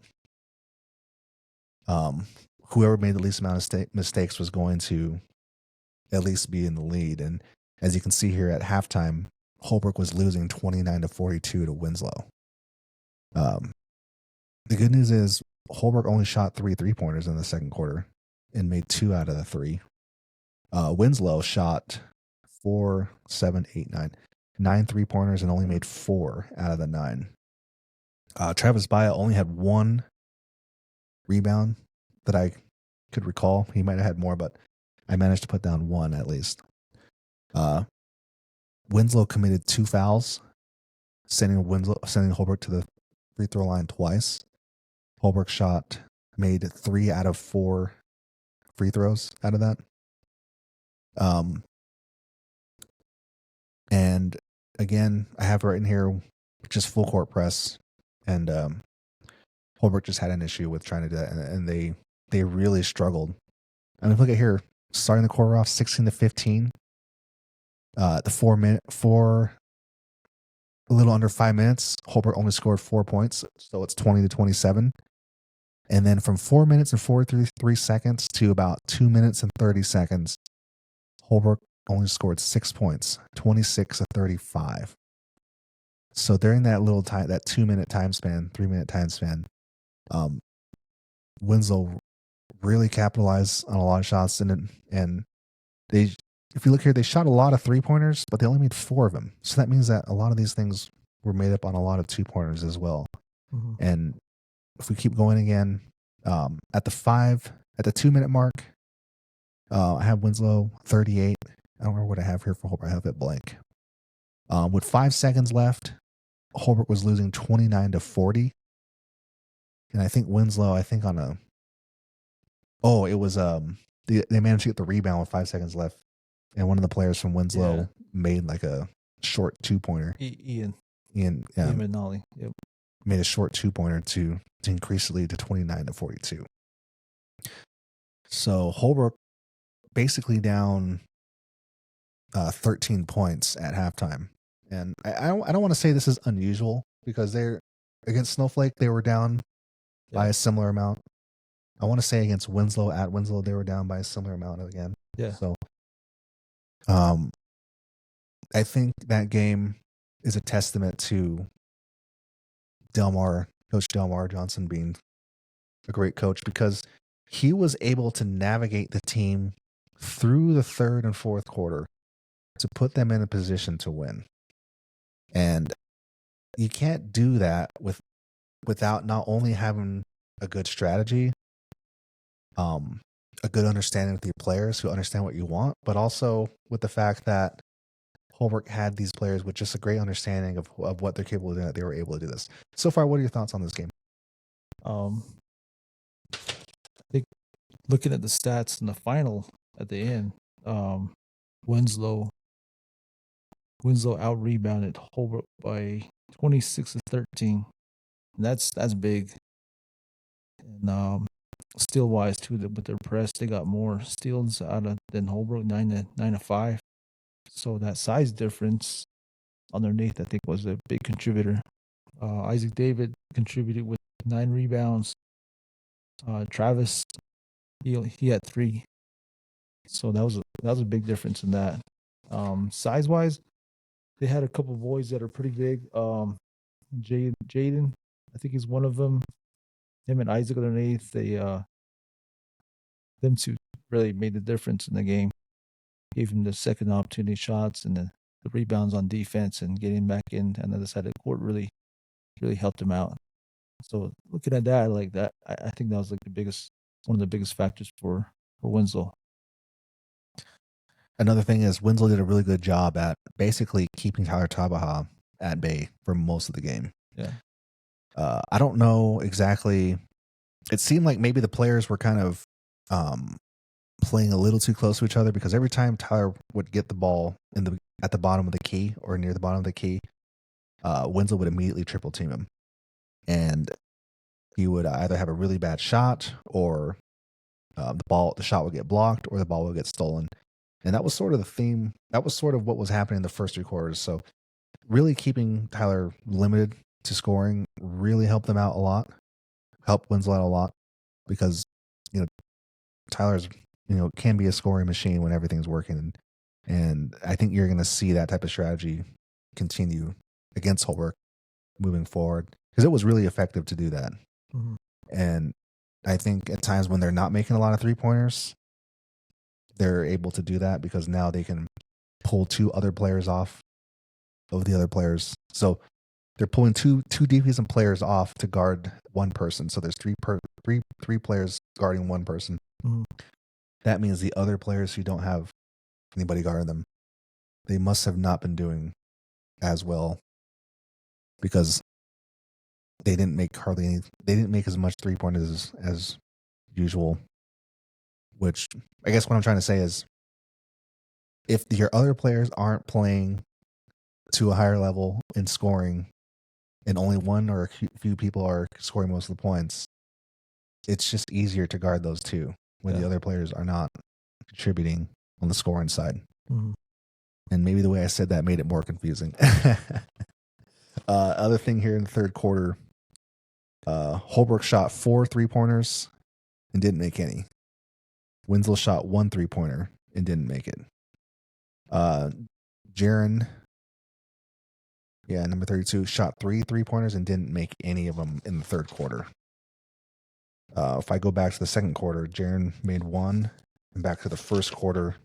whoever made the least amount of mistakes was going to at least be in the lead. And as you can see here at halftime, Holbrook was losing 29-42 to Winslow. The good news is Holbrook only shot 3 3-pointers in the second quarter and made 2 out of the 3. Winslow shot 4, 7, 8, 9 3-pointers and only made 4 out of the 9. Travis Baya only had 1 rebound that I could recall. He might have had more, but I managed to put down 1 at least. Winslow committed 2 fouls, sending Holbrook to the free throw line twice. Holbrook made 3 out of 4 free throws out of that. And again, I have right in here just full court press, and Holbrook just had an issue with trying to do that, and they really struggled. I mean, look at here, starting the quarter off 16-15. For a little under 5 minutes, Holbrook only scored 4 points, so it's 20-27. And then from 4 minutes and 43 seconds to about 2 minutes and 30 seconds, Holbrook only scored 6 points, 26-35. So during that little time, that 2 minute time span, 3 minute time span, Winslow really capitalized on a lot of shots, and they, if you look here, they shot a lot of 3-pointers, but they only made 4 of them. So that means that a lot of these things were made up on a lot of 2-pointers as well. Mm-hmm. And if we keep going again, at the 2 minute mark, I have Winslow 38. I don't remember what I have here for Holbrook. I have it blank. With 5 seconds left, Holbrook was losing 29-40. And I think Winslow, it was they managed to get the rebound with 5 seconds left. And one of the players from Winslow made like a short 2-pointer. Ian McNally. Yep. Made a short 2-pointer to increase the lead to 29-42. So Holbrook basically down 13 points at halftime. And I don't want to say this is unusual, because they're against Snowflake, they were down by a similar amount. I want to say against Winslow, at Winslow, they were down by a similar amount again. Yeah. So I think that game is a testament to Coach Delmar Johnson being a great coach, because he was able to navigate the team through the third and fourth quarter to put them in a position to win. And you can't do that without not only having a good strategy, a good understanding with your players who understand what you want, but also with the fact that Holbrook had these players with just a great understanding of what they're capable of doing, that they were able to do this. So far, what are your thoughts on this game? I think looking at the stats in the final at the end, Winslow out rebounded Holbrook by 26-13. And that's big. And steal wise too, with their press, they got more steals than Holbrook, 9-5. So that size difference underneath, I think, was a big contributor. Isaac David contributed with 9 rebounds. Travis, he had 3. So that was a big difference in that. Size wise, they had a couple of boys that are pretty big. Jaden, I think he's one of them. Him and Isaac underneath, them two really made the difference in the game. Gave him the second opportunity shots and the rebounds on defense, and getting back in on the other side of the court really helped him out. So looking at that like that, I think that was like one of the biggest factors for Winslow. Another thing is Winslow did a really good job at basically keeping Tyler Tabaha at bay for most of the game. Yeah. I don't know exactly. It seemed like maybe the players were kind of playing a little too close to each other, because every time Tyler would get the ball at the bottom of the key or near the bottom of the key, Winslow would immediately triple team him, and he would either have a really bad shot, or the shot would get blocked, or the ball would get stolen. And that was sort of the theme. That was sort of what was happening in the first 3 quarters. So really keeping Tyler limited to scoring really helped them out a lot, helped Winslow out a lot, because Tyler's can be a scoring machine when everything's working, and I think you're going to see that type of strategy continue against Holbrook moving forward, because it was really effective to do that. Mm-hmm. And I think at times when they're not making a lot of 3-pointers, they're able to do that because now they can pull 2 other players off of the other players. So they're pulling two defensive players off to guard one person. So there's three players guarding one person. Mm-hmm. That means the other players who don't have anybody guarding them, they must have not been doing as well, because they didn't make hardly any. They didn't make as much 3-pointers as usual. Which I guess what I'm trying to say is, if your other players aren't playing to a higher level in scoring, and only one or a few people are scoring most of the points, it's just easier to guard those two when the other players are not contributing on the scoring side. Mm-hmm. And maybe the way I said that made it more confusing. Other thing here in the third quarter, Holbrook shot 4 3-pointers and didn't make any. Winslow shot 1 3-pointer and didn't make it. Jaron, number 32, shot 3 3-pointers and didn't make any of them in the third quarter. If I go back to the second quarter, Jaron made 1. And back to the first quarter,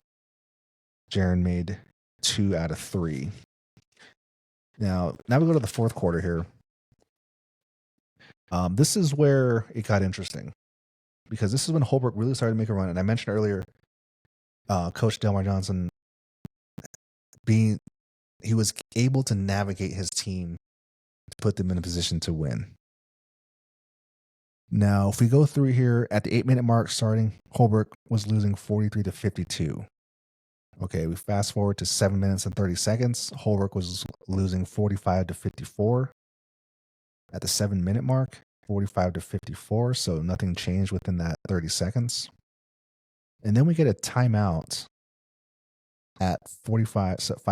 Jaron made 2 out of 3. Now we go to the fourth quarter here. This is where it got interesting, because this is when Holbrook really started to make a run. And I mentioned earlier, Coach Delmar Johnson, he was able to navigate his team to put them in a position to win. Now, if we go through here at the 8-minute mark starting, Holbrook was losing 43-52. Okay, we fast forward to 7 minutes and 30 seconds. Holbrook was losing 45-54. At the 7-minute mark, 45-54. So nothing changed within that 30 seconds. And then we get a timeout at 5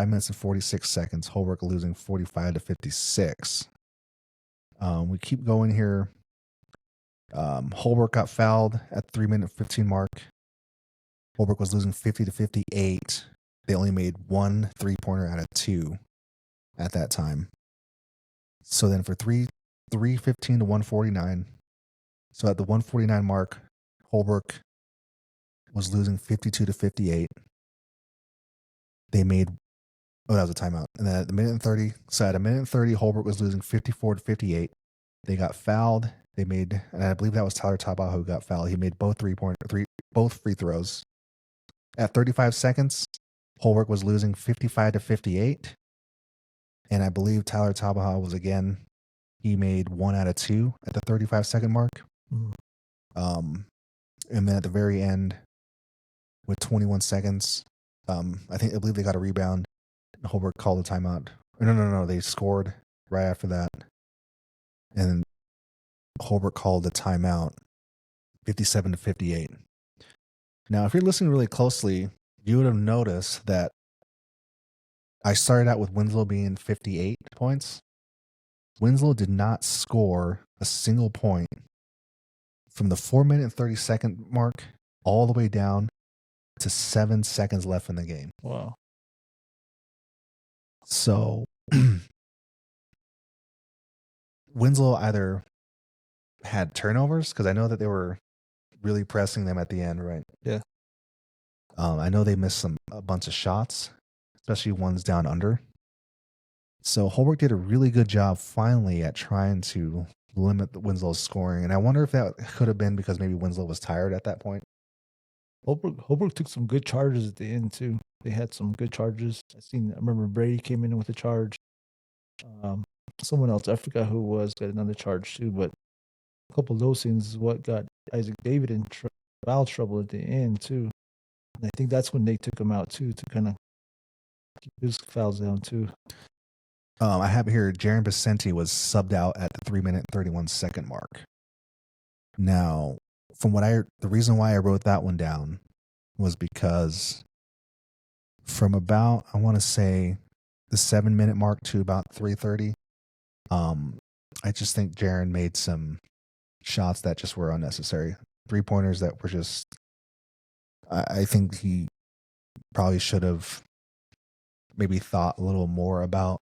minutes and 46 seconds. Holbrook losing 45-56. We keep going here. Holbrook got fouled at 3-minute 15 mark. Holbrook was losing 50-58. They only made 1 3-pointer out of 2 at that time. So then for 3:15 to 1:49. So at the 1:49 mark, Holbrook was losing 52-58. They made, that was a timeout. And then at the minute and 30, so at a minute and 30, Holbrook was losing 54-58. They got fouled. They made, and I believe that was Tyler Tabaugh who got fouled. He made both free throws. At 35 seconds, Holbrook was losing 55-58. And I believe Tyler Tabaugh was again, he made 1 out of 2 at the 35-second mark. Mm. And then at the very end, with 21 seconds, I believe they got a rebound. Holbrook called a timeout. No, they scored right after that. And Holbrook called a timeout, 57-58. Now, if you're listening really closely, you would have noticed that I started out with Winslow being 58 points. Winslow did not score a single point from the 4-minute and 30-second mark all the way down to 7 seconds left in the game. Wow. So Winslow either had turnovers, because I know that they were really pressing them at the end, right? Yeah. I know they missed a bunch of shots, especially ones down under. So Holbrook did a really good job finally at trying to limit Winslow's scoring. And I wonder if that could have been because maybe Winslow was tired at that point. Holbrook took some good charges at the end too. They had some good charges. I remember Brady came in with a charge. Someone else, I forgot who it was, got another charge too. But a couple of those things is what got Isaac David in foul trouble at the end too. And I think that's when they took him out too, to kind of keep his fouls down too. I have here, Jaron Vicente was subbed out at the 3-minute 31-second mark. Now, the reason why I wrote that one down was because from about, I want to say, the 7-minute mark to about 3:30, I just think Jaron made some shots that just were unnecessary. 3-pointers that were just, I think he probably should have maybe thought a little more about,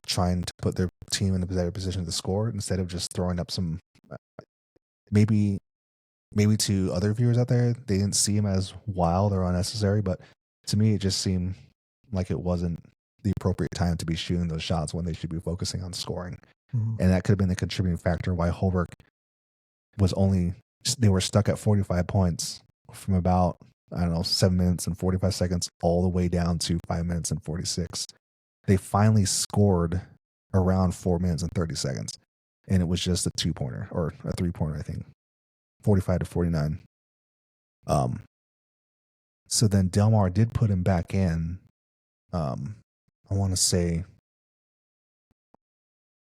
trying to put their team in a better position to score instead of just throwing up some, maybe to other viewers out there, they didn't see him as wild or unnecessary, but to me, it just seemed like it wasn't the appropriate time to be shooting those shots when they should be focusing on scoring. Mm-hmm. And that could have been the contributing factor why Holbrook they were stuck at 45 points from about, 7 minutes and 45 seconds all the way down to 5 minutes and 46. They finally scored around 4 minutes and 30 seconds. And it was just a 2-pointer or a 3-pointer, I think. 45 to 49. So then Delmar did put him back in. I want to say,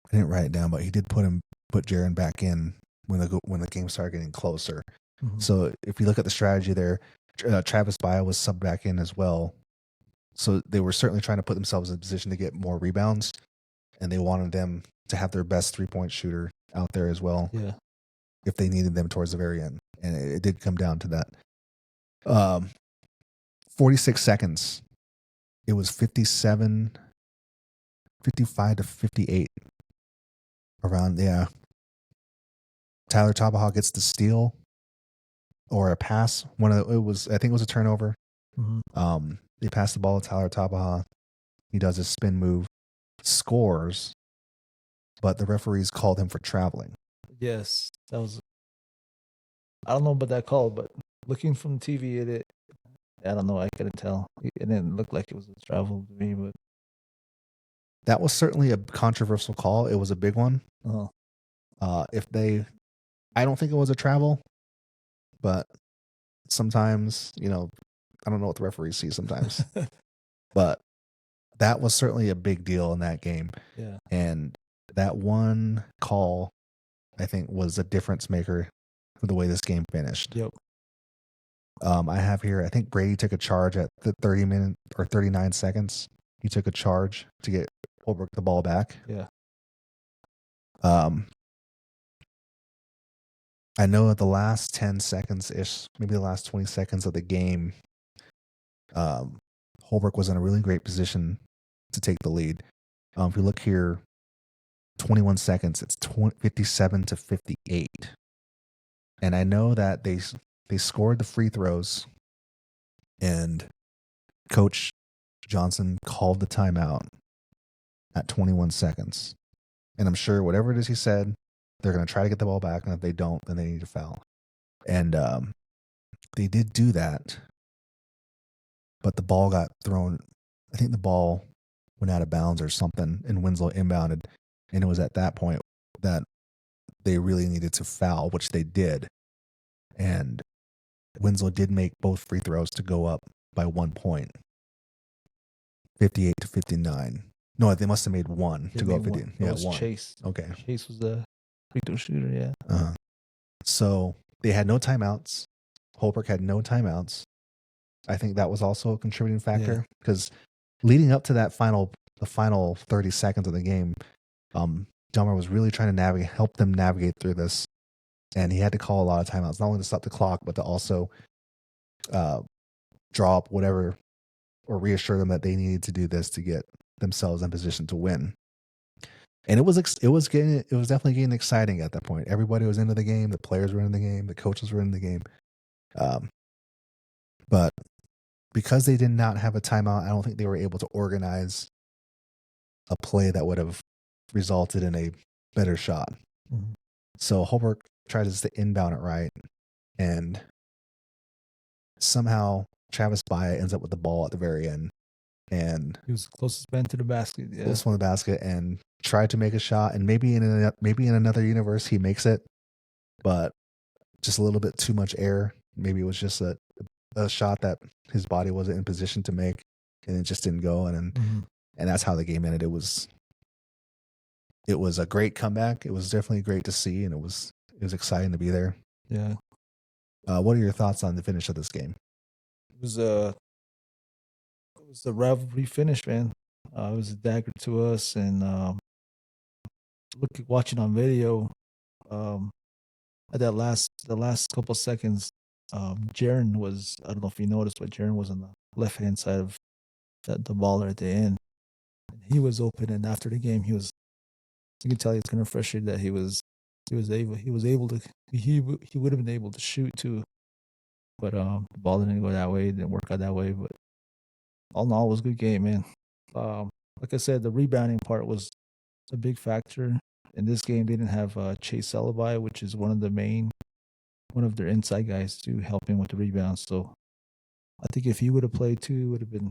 I didn't write it down, but he did put Jaren back in when the game started getting closer. Mm-hmm. So if you look at the strategy there, Travis Baya was subbed back in as well. So they were certainly trying to put themselves in a position to get more rebounds, and they wanted them to have their best 3-point shooter out there as well. Yeah. If they needed them towards the very end. And it did come down to that. 46 seconds. It was 55 to 58. Around, yeah. Tyler Tabaha gets the steal or a pass. I think it was a turnover. Mm-hmm. They pass the ball to Tyler Tabaha. He does his spin move, scores, but the referees called him for traveling. Yes, that was. I don't know about that call, but looking from TV, I don't know. I couldn't tell. It didn't look like it was a travel to me, but that was certainly a controversial call. It was a big one. Uh-huh. I don't think it was a travel, but sometimes, I don't know what the referees see sometimes. But that was certainly a big deal in that game. Yeah. And that one call, I think, was a difference maker for the way this game finished. Yep. I have here, I think Brady took a charge at the 30 minute or 39 seconds. He took a charge to get Holbrook the ball back. Yeah. I know at the last 10 seconds-ish, maybe the last 20 seconds of the game, Holbrook was in a really great position to take the lead. If you look here, 21 seconds, it's 57 to 58. And I know that they scored the free throws, and Coach Johnson called the timeout at 21 seconds. And I'm sure whatever it is he said, they're going to try to get the ball back, and if they don't, then they need to foul. And they did do that, but the ball got thrown. I think the ball went out of bounds or something, and Winslow inbounded, and it was at that point that they really needed to foul, which they did. And Winslow did make both free throws to go up by 1 point, 58 to 59. No, they must have made one to go up 50. Yeah, it was one. Chase. Okay. Chase was the free throw shooter, yeah. So they had no timeouts. Holbrook had no timeouts. I think that was also a contributing factor because leading up to the final 30 seconds of the game, Delmar was really trying to help them navigate through this. And he had to call a lot of timeouts, not only to stop the clock, but to also draw up whatever or reassure them that they needed to do this to get themselves in position to win. And it was definitely getting exciting at that point. Everybody was into the game. The players were in the game. The coaches were in the game. But because they did not have a timeout, I don't think they were able to organize a play that would have resulted in a better shot. Mm-hmm. So Holbrook tries to inbound it right, and somehow Travis Baya ends up with the ball at the very end. And he was the closest man to the basket. Yeah. Closest one to the basket, and tried to make a shot. And maybe in another universe he makes it, but just a little bit too much air. Maybe it was just a shot that his body wasn't in position to make, and it just didn't go. And that's how the game ended. It was a great comeback. It was definitely great to see, and it was exciting to be there. Yeah. What are your thoughts on the finish of this game? It was the rivalry finish, man. It was a dagger to us, and watching on video, at the last couple seconds, Jaren was, I don't know if you noticed, but Jaren was on the left hand side of the ball at the end. And he was open, and after the game, you can tell he was kind of frustrated that he would have been able to shoot too, but the ball didn't go that way, didn't work out that way. But all in all, it was a good game, man. Like I said, the rebounding part was a big factor in this game. They didn't have Chase Celebi, which is one of their inside guys to help him with the rebounds. So I think if he would have played too, it would have been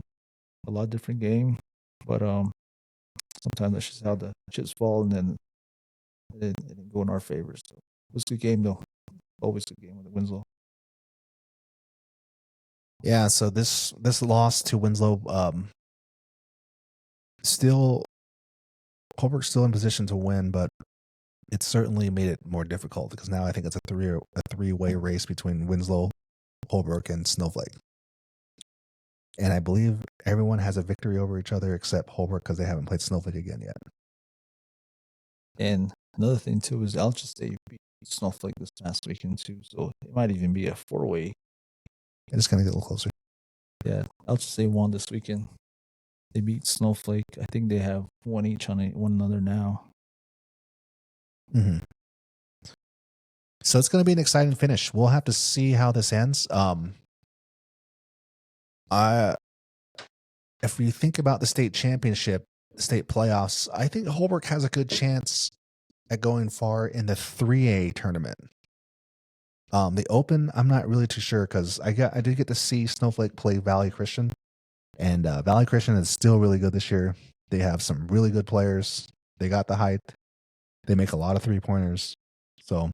a lot different game. But sometimes that's just how the chips fall, and then it didn't go in our favor. So it was a good game, though. Always a good game with the Winslow. Yeah, so this loss to Winslow, still Holbrook's still in position to win, but it certainly made it more difficult because now I think it's a three-way race between Winslow, Holbrook, and Snowflake. And I believe everyone has a victory over each other except Holbrook because they haven't played Snowflake again yet. And another thing too is Alcha State beat Snowflake this past weekend too, so it might even be a 4-way. It's going to get a little closer. Yeah, Alcha State won this weekend. They beat Snowflake. I think they have one each on one another now. Mm-hmm. So it's going to be an exciting finish. We'll have to see how this ends. If we think about the state championship, state playoffs, I think Holbrook has a good chance at going far in the 3A tournament. The Open, I'm not really too sure because I did get to see Snowflake play Valley Christian, and Valley Christian is still really good this year. They have some really good players. They got the height. They make a lot of 3-pointers. So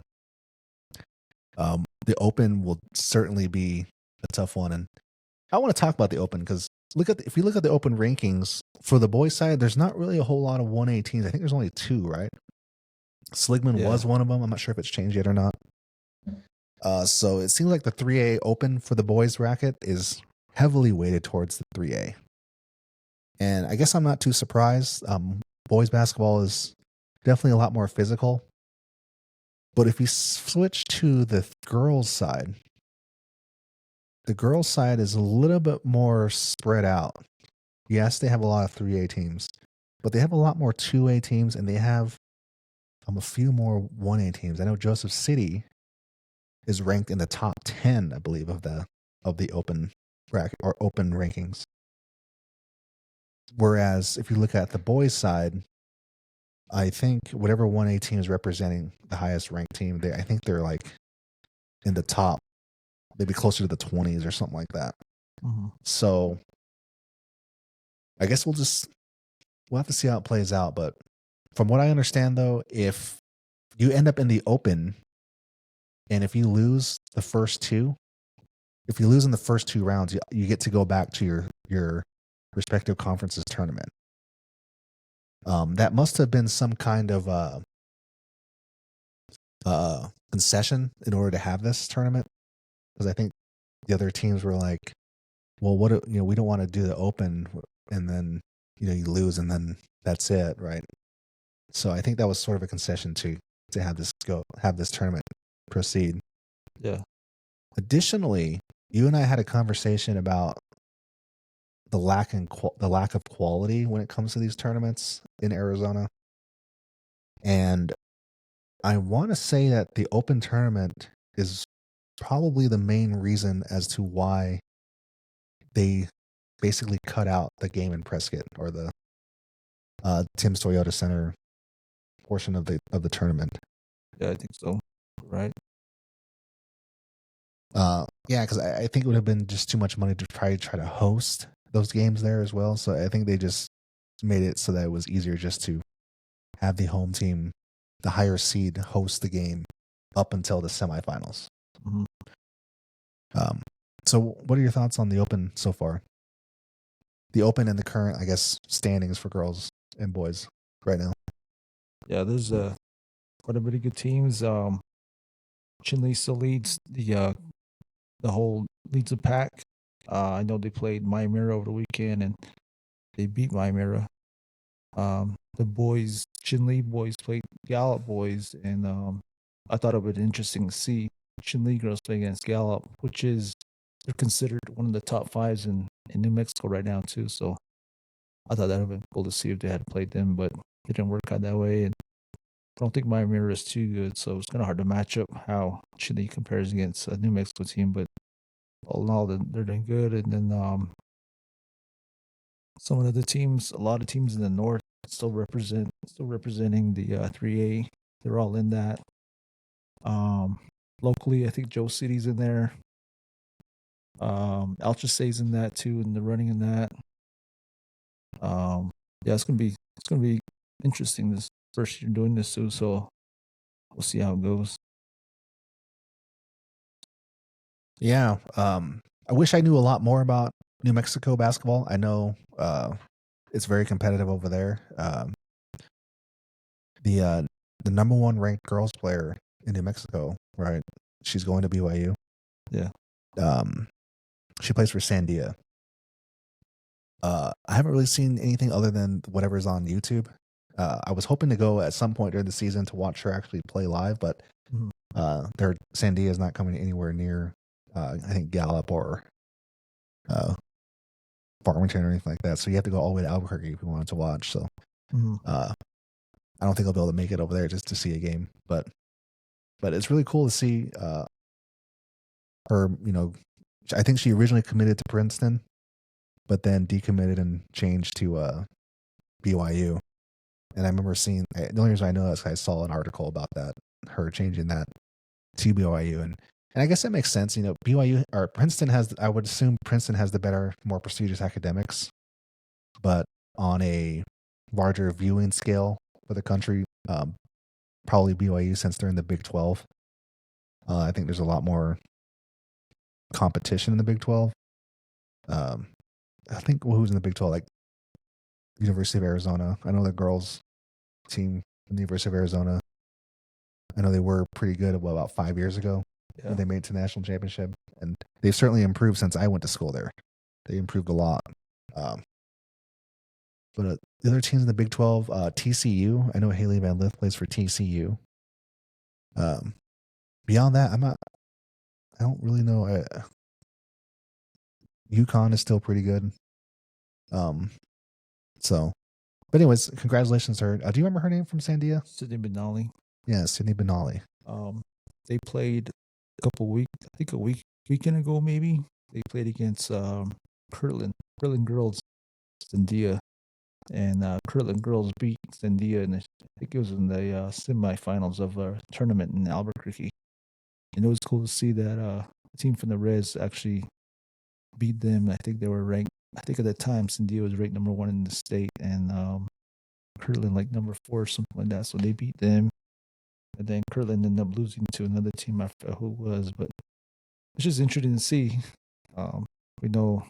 the Open will certainly be a tough one. And I want to talk about the Open because if you look at the Open rankings for the boys' side, there's not really a whole lot of 1A teams. I think there's only 2, right? Sligman was one of them. I'm not sure if it's changed yet or not. So it seems like the 3A Open for the boys bracket is heavily weighted towards the 3A. And I guess I'm not too surprised. Boys basketball is definitely a lot more physical. But if you switch to the girls' side, the girls' side is a little bit more spread out. Yes, they have a lot of 3A teams, but they have a lot more 2A teams, and they have a few more 1A teams. I know Joseph City is ranked in the top 10, I believe, of the Open bracket or Open rankings. Whereas if you look at the boys' side, I think whatever 1A team is representing the highest ranked team, I think they're like in the top, maybe closer to the 20s or something like that. Mm-hmm. So I guess we'll have to see how it plays out. But from what I understand, though, if you end up in the Open and if you lose the first 2, if you lose in the first 2 rounds, you get to go back to your respective conferences tournament. That must have been some kind of concession in order to have this tournament, because I think the other teams were like, well, we don't want to do the Open and then you lose and then that's it, right? So I think that was sort of a concession to have this tournament proceed. Yeah. Additionally, you and I had a conversation about the lack of quality when it comes to these tournaments in Arizona. And I want to say that the Open tournament is probably the main reason as to why they basically cut out the game in Prescott or the Tim's Toyota Center portion of the tournament. Yeah, I think so. Right. Yeah, because I think it would have been just too much money to try to host those games there as well. So I think they just made it so that it was easier just to have the home team, the higher seed, host the game up until the semifinals. Mm-hmm. So what are your thoughts on the Open so far? The Open and the current, I guess, standings for girls and boys right now. Yeah, there's quite a bit of good teams. Chinley still leads the whole leads the pack. I know they played Maimira over the weekend and they beat Maimira. The boys, Chinley boys played Gallup boys, and I thought it would be interesting to see Chinley girls play against Gallup, which is they're considered one of the top 5s in New Mexico right now too. So I thought that would have been cool to see if they had played them, but it didn't work out that way. And I don't think Maimira is too good, so it's kind of hard to match up how Chinley compares against a New Mexico team. But all in all, they're doing good. And then some of the teams, a lot of teams in the north still representing the 3A. They're all in that. Locally, I think Joe City's in there. Altra State's in that too, and they're running in that. Yeah, it's gonna be it's going to be interesting this first year doing this too. So we'll see how it goes. Yeah. I wish I knew a lot more about New Mexico basketball. I know it's very competitive over there. The number one ranked girls player in New Mexico, right? She's going to BYU. Yeah. She plays for Sandia. I haven't really seen anything other than whatever's on YouTube. I was hoping to go at some point during the season to watch her actually play live, but their Sandia is not coming anywhere near, I think, Gallup or Farmington or anything like that. So you have to go all the way to Albuquerque if you wanted to watch. So I don't think I'll be able to make it over there just to see a game. But it's really cool to see her, you know, I think she originally committed to Princeton, but then decommitted and changed to BYU. And I remember seeing, the only reason I know that is I saw an article about that, her changing that to BYU. And I guess that makes sense. You know, BYU or Princeton has, I would assume Princeton has the better, more prestigious academics, but on a larger viewing scale for the country, probably BYU since they're in the Big 12. I think there's a lot more competition in the Big 12. I think who's in the Big 12, like University of Arizona. I know the girls team in the University of Arizona. I know they were pretty good about 5 years ago when they made it to the national championship, and they've certainly improved since I went to school there. They improved a lot. But the other teams in the Big 12, TCU. I know Haley Van Lith plays for TCU. Beyond that, I don't really know. UConn is still pretty good. So, but anyways, congratulations to her. Do you remember her name from Sandia? Sydney Benali. Yeah, Sydney Benali. They played a weekend ago maybe. They played against Kirtland girls, Sandia, and Kirtland girls beat Sandia, and I think it was in the semifinals of a tournament in Albuquerque. And it was cool to see that a team from the Reds actually beat them. I think they were ranked. I think at the time Sandia was ranked number 1 in the state, and Kirtland like number 4 or something like that. So they beat them, and then Kirtland ended up losing to another team. I forgot who it was, but it's just interesting to see. We know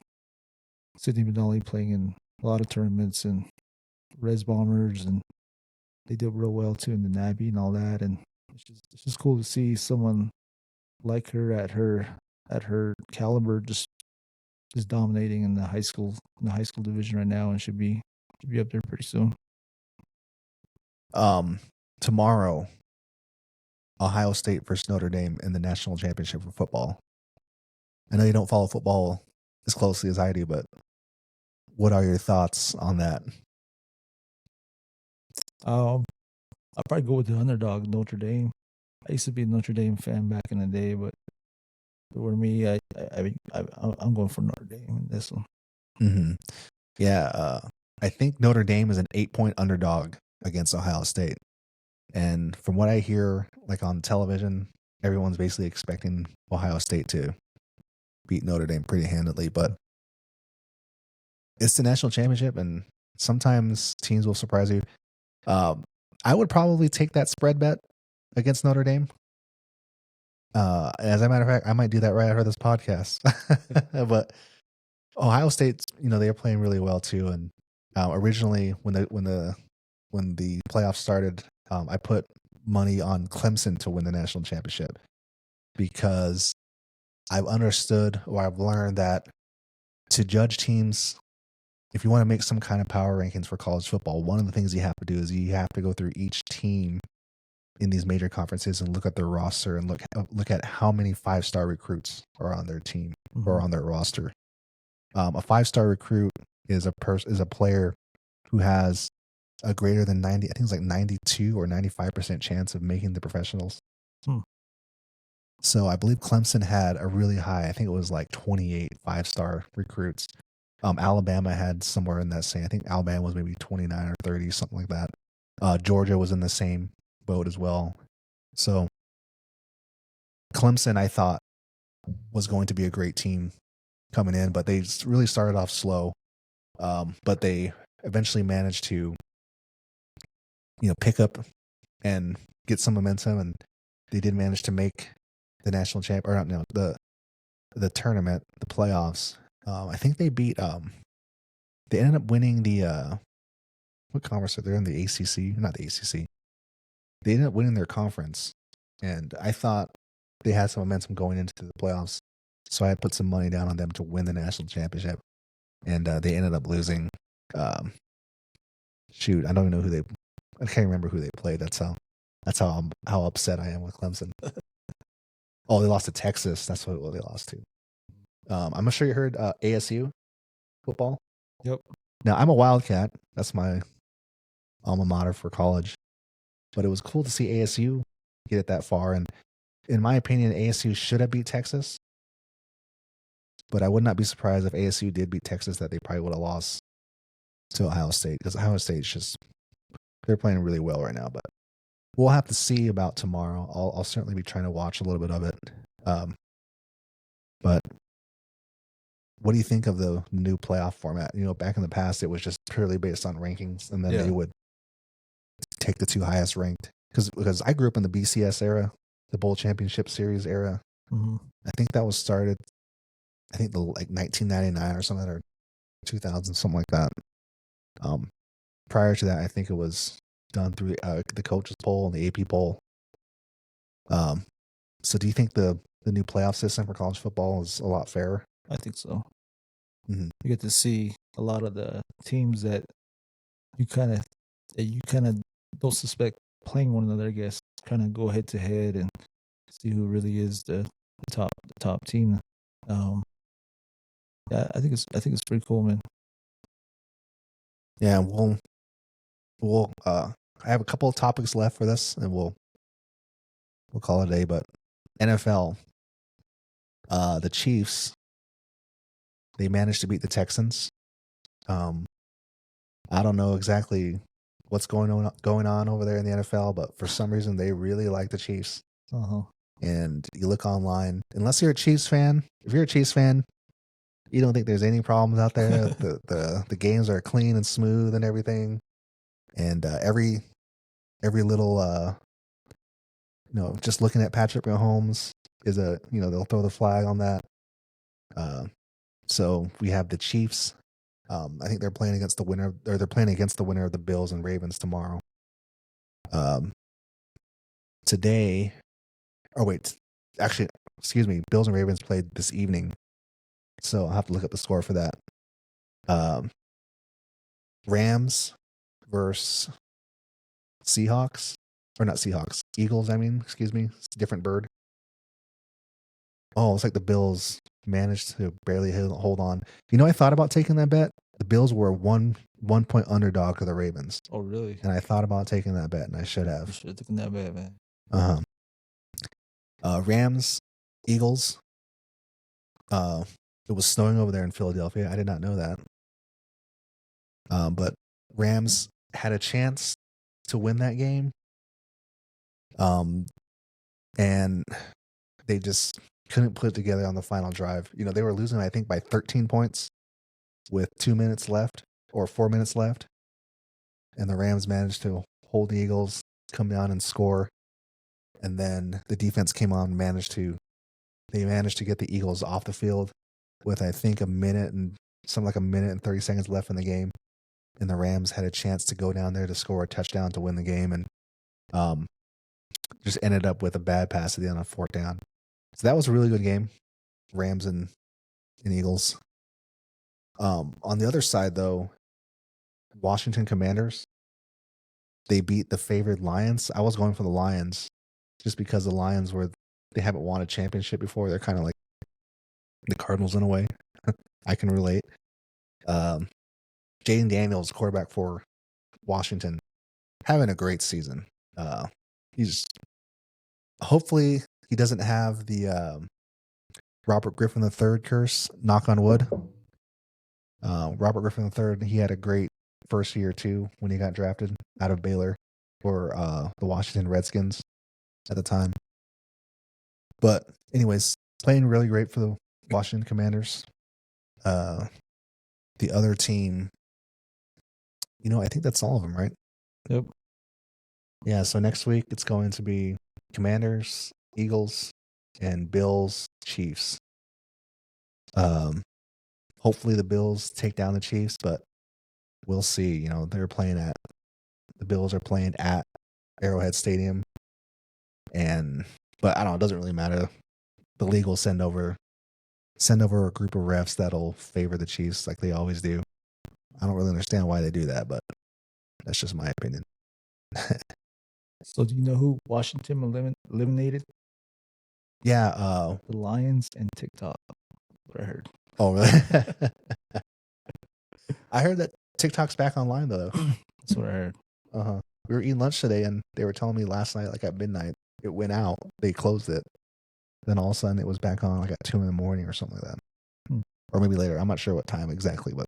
Sydney Benali playing in a lot of tournaments and Res Bombers, and they did real well too in the Nabby and all that. And it's just cool to see someone like her at her caliber just dominating in the high school division right now, and should be up there pretty soon. Tomorrow, Ohio State versus Notre Dame in the national championship for football. I know you don't follow football as closely as I do, but what are your thoughts on that? I'll probably go with the underdog, Notre Dame. I used to be a Notre Dame fan back in the day, but for me, I'm going for Notre Dame in this one. Mm-hmm. Yeah, I think Notre Dame is an 8-point underdog against Ohio State. And from what I hear, like on television, everyone's basically expecting Ohio State to beat Notre Dame pretty handily. But it's the national championship, and sometimes teams will surprise you. I would probably take that spread bet against Notre Dame. As a matter of fact, I might do that right after this podcast. But Ohio State, they are playing really well too. And originally, when the playoffs started, I put money on Clemson to win the national championship because I've understood, or I've learned that to judge teams, if you want to make some kind of power rankings for college football, one of the things you have to do is you have to go through each team in these major conferences and look at their roster and look at how many 5-star recruits are on their team or on their roster. A 5-star recruit is a player who has a greater than 90, I think it's like 92 or 95% chance of making the professionals. So I believe Clemson had a really high, I think it was like 28 5-star recruits. Alabama had somewhere in that same, I think Alabama was maybe 29 or 30, something like that. Georgia was in the same boat as well. So Clemson, I thought, was going to be a great team coming in, but they really started off slow. But they eventually managed to pick up and get some momentum, and they did manage to make the national champ or no the tournament, the playoffs. I think they beat they ended up winning the what conference are they in? The ACC, not the ACC. They ended up winning their conference, and I thought they had some momentum going into the playoffs, so I put some money down on them to win the national championship, and they ended up losing. Shoot, I don't even know who they. I can't remember who they played. That's how upset I am with Clemson. Oh, they lost to Texas. That's what they lost to. I'm sure you heard ASU football. Yep. Now I'm a Wildcat. That's my alma mater for college. But it was cool to see ASU get it that far. And in my opinion, ASU should have beat Texas. But I would not be surprised if ASU did beat Texas, that they probably would have lost to Ohio State, because Ohio State's they're playing really well right now. But we'll have to see about tomorrow. I'll certainly be trying to watch a little bit of it. But what do you think of the new playoff format? Back in the past, it was just purely based on rankings, and then they would take the two highest ranked. Because I grew up in the BCS era, the Bowl Championship Series era. Mm-hmm. I think that was started, I think 1999 or something, or 2000, something like that. Prior to that, I think it was done through the coaches poll and the AP poll. So do you think the new playoff system for college football is a lot fairer? I think so. Mm-hmm. You get to see a lot of the teams that you kind of don't suspect playing one another. I guess kind of go head to head and see who really is the top team. Yeah, I think it's pretty cool, man. Yeah, we'll I have a couple of topics left for this, and we'll call it a day. But NFL, the Chiefs, they managed to beat the Texans. I don't know exactly what's going on over there in the NFL, but for some reason they really like the Chiefs. Uh-huh. And you look online, unless you're a Chiefs fan, if you're a Chiefs fan, you don't think there's any problems out there. the games are clean and smooth and everything. And every little just looking at Patrick Mahomes is they'll throw the flag on that. So we have the Chiefs. I think they're playing against the winner, or they're playing against the winner of the Bills and Ravens tomorrow. Today, Bills and Ravens played this evening, so I'll have to look up the score for that. Rams versus Seahawks, or not Seahawks, Eagles. Excuse me, it's a different bird. Oh, it's like the Bills managed to barely hold on. I thought about taking that bet. The Bills were 1-point underdog to the Ravens. Oh, really? And I thought about taking that bet, and I should have. You should have taken that bet, man. Rams, Eagles. It was snowing over there in Philadelphia. I did not know that. But Rams had a chance to win that game. And they just couldn't put it together on the final drive. They were losing, I think, by 13 points with 2 minutes left or 4 minutes left. And the Rams managed to hold the Eagles, come down and score. And then the defense came on, managed to get the Eagles off the field with, I think, a minute and 30 seconds left in the game. And the Rams had a chance to go down there to score a touchdown to win the game. And just ended up with a bad pass at the end on 4th down. So that was a really good game, Rams and Eagles. On the other side, though, Washington Commanders, they beat the favored Lions. I was going for the Lions just because the Lions they haven't won a championship before. They're kind of like the Cardinals in a way. I can relate. Jaden Daniels, quarterback for Washington, having a great season. Hopefully he doesn't have the Robert Griffin III curse, knock on wood. Robert Griffin III, he had a great first year too when he got drafted out of Baylor for the Washington Redskins at the time. But anyways, playing really great for the Washington Commanders. The other team, I think that's all of them, right? Yep. Yeah, so next week it's going to be Commanders, Eagles, and Bills, Chiefs. Hopefully the Bills take down the Chiefs, but we'll see. You know, the Bills are playing at Arrowhead Stadium, but I don't know, it doesn't really matter. The league will send over a group of refs that'll favor the Chiefs like they always do. I don't really understand why they do that, but that's just my opinion. So do you know who Washington eliminated? Yeah, The Lions and TikTok. What I heard. oh really? I heard that TikTok's back online though. That's what I heard. Uh-huh. We were eating lunch today and they were telling me last night, like at midnight, it went out. They closed it. Then all of a sudden it was back on like at 2 a.m. or something like that. Or maybe later. I'm not sure what time exactly, but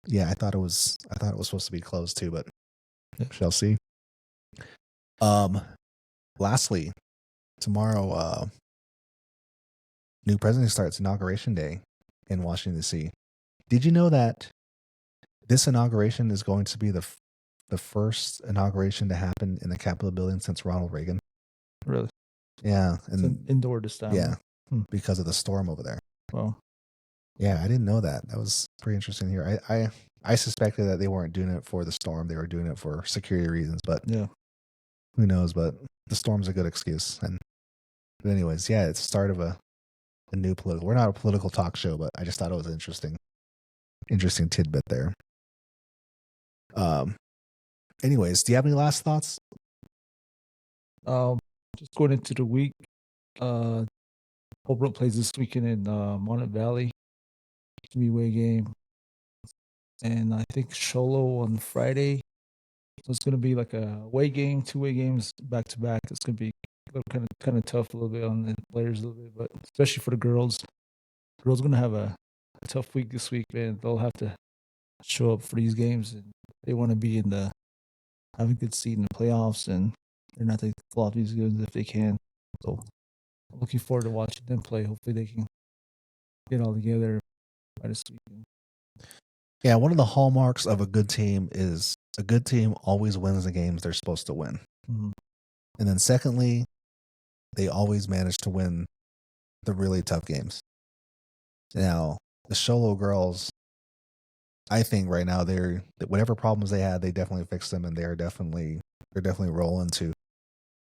yeah, I thought it was supposed to be closed too, but shall see. Lastly, tomorrow, new president starts Inauguration Day in Washington, D.C. Did you know that this inauguration is going to be the first inauguration to happen in the Capitol building since Ronald Reagan? Really? Yeah. And it's indoor this time. Yeah. Because of the storm over there. Wow. Yeah, I didn't know that. That was pretty interesting here. I suspected that they weren't doing it for the storm. They were doing it for security reasons, but yeah, who knows? But the storm's a good excuse. But anyways, yeah, it's the start of a new political. We're not a political talk show, but I just thought it was an interesting tidbit there. Anyways, do you have any last thoughts? Just going into the week, Holbrook plays this weekend in Monument Valley. Three-way game. And I think Sholo on Friday. So it's going to be like a away game, two-way games back to back. It's going to be kind of tough a little bit on the players a little bit, but especially for the girls. The girls are going to have a tough week this week, man. They'll have to show up for these games, and they want to be have a good seat in the playoffs, and they're not to fall off these games if they can. So I'm looking forward to watching them play. Hopefully they can get all together by this weekend. Yeah, one of the hallmarks of a good team is a good team always wins the games they're supposed to win. Mm-hmm. And then secondly, they always manage to win the really tough games. Now, the Sholo girls, I think right now whatever problems they had, they definitely fixed them, and they're definitely rolling to.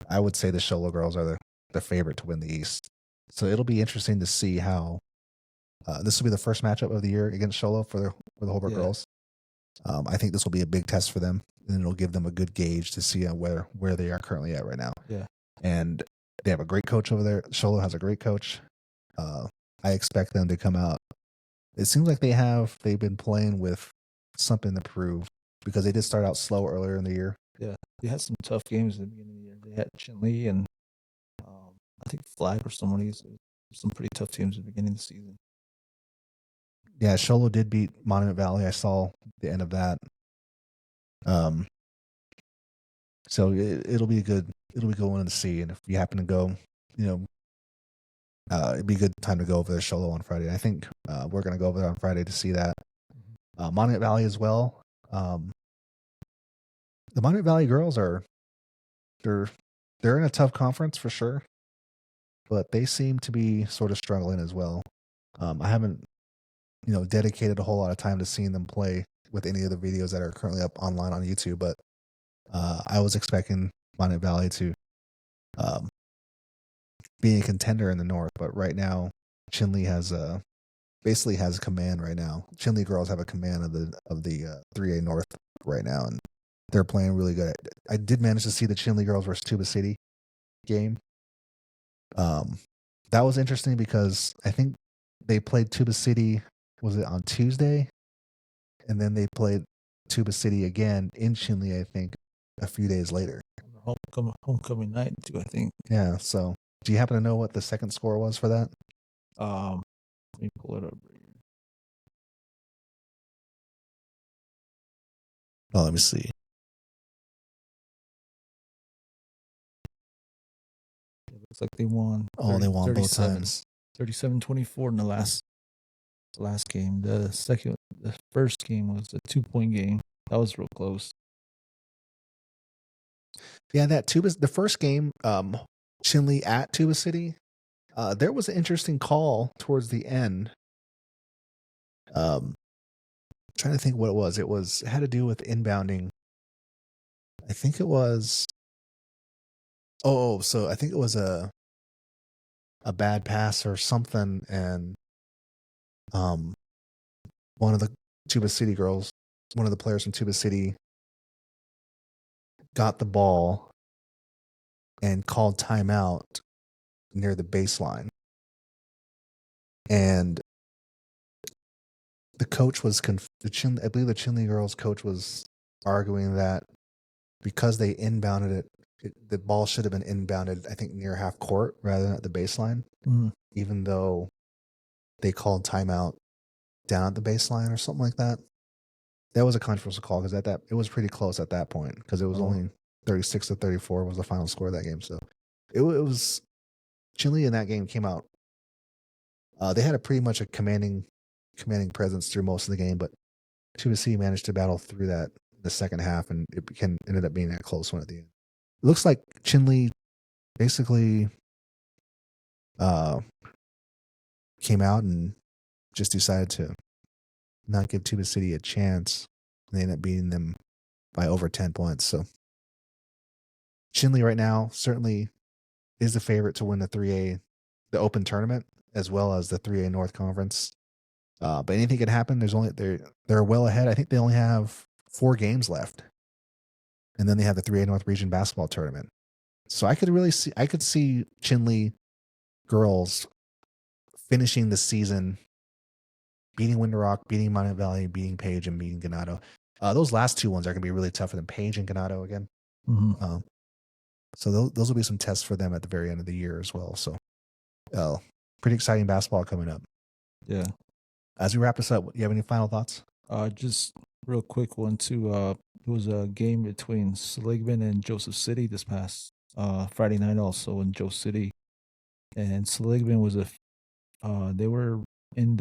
I would say the Sholo girls are the favorite to win the East. So it'll be interesting to see how this will be the first matchup of the year against Sholo for the Holbrook girls. I think this will be a big test for them, and it'll give them a good gauge to see where they are currently at right now. Yeah, and they have a great coach over there. Sholo has a great coach. I expect them to come out. It seems like they've been playing with something to prove because they did start out slow earlier in the year. Yeah, they had some tough games at the beginning of the year. They had Chinley and I think Flag or someone. Some pretty tough teams at the beginning of the season. Yeah, Sholo did beat Monument Valley. I saw the end of that. So it'll be a good one to see. And if you happen to go, it'd be a good time to go over there Sholo on Friday. I think we're gonna go over there on Friday to see that. Monument Valley as well. The Monument Valley girls they're in a tough conference for sure, but they seem to be sort of struggling as well. I haven't dedicated a whole lot of time to seeing them play with any of the videos that are currently up online on YouTube, but I was expecting Monument Valley to be a contender in the North, but right now Chinley basically has command right now. Chinley girls have a command of the 3A North right now, and they're playing really good. I did manage to see the Chinley girls versus Tuba City game. That was interesting because I think they played Tuba City, was it on Tuesday? And then they played Tuba City again in Chinley, I think, a few days later. Homecoming night too, I think. Yeah, so do you happen to know what the second score was for that? Let me pull it up. Oh, let me see. It looks like they won. They won both times. 37-24 in the last game. The first game was a 2-point game. That was real close. Yeah, the first game, Chinley at Tuba City, there was an interesting call towards the end. Trying to think what it was. It had to do with inbounding. I think it was. So I think it was a bad pass or something, and one of the Tuba City girls, one of the players from Tuba City, got the ball and called timeout near the baseline, and the coach was I believe the Chinley girls coach was arguing that because they inbounded it, the ball should have been inbounded, I think, near half court rather than at the baseline, even though they called timeout down at the baseline or something like that. That was a controversial call because it was pretty close at that point because it was only 36-34 was the final score of that game. So it was Chile in that game came out. They had a pretty much a commanding presence through most of the game, but Tuba City managed to battle through that in the second half, and it ended up being that close one at the end. It looks like Chinley basically came out and just decided to not give Tuba City a chance. They ended up beating them by over 10 points. So Chinley right now certainly is the favorite to win the 3A, the Open tournament, as well as the 3A North Conference. But anything could happen. They're well ahead. I think they only have 4 games left, and then they have the 3A North Region basketball tournament. So I could see Chinley girls finishing the season, beating Winter Rock, beating Monument Valley, beating Page, and beating Ganado. Those last 2 ones are going to be really tough for them. Page and Ganado again. Mm-hmm. So those will be some tests for them at the very end of the year as well. So pretty exciting basketball coming up. Yeah. As we wrap this up, do you have any final thoughts? Just real quick one too. It was a game between Seligman and Joseph City this past Friday night, also in Joe City, and Seligman was they were in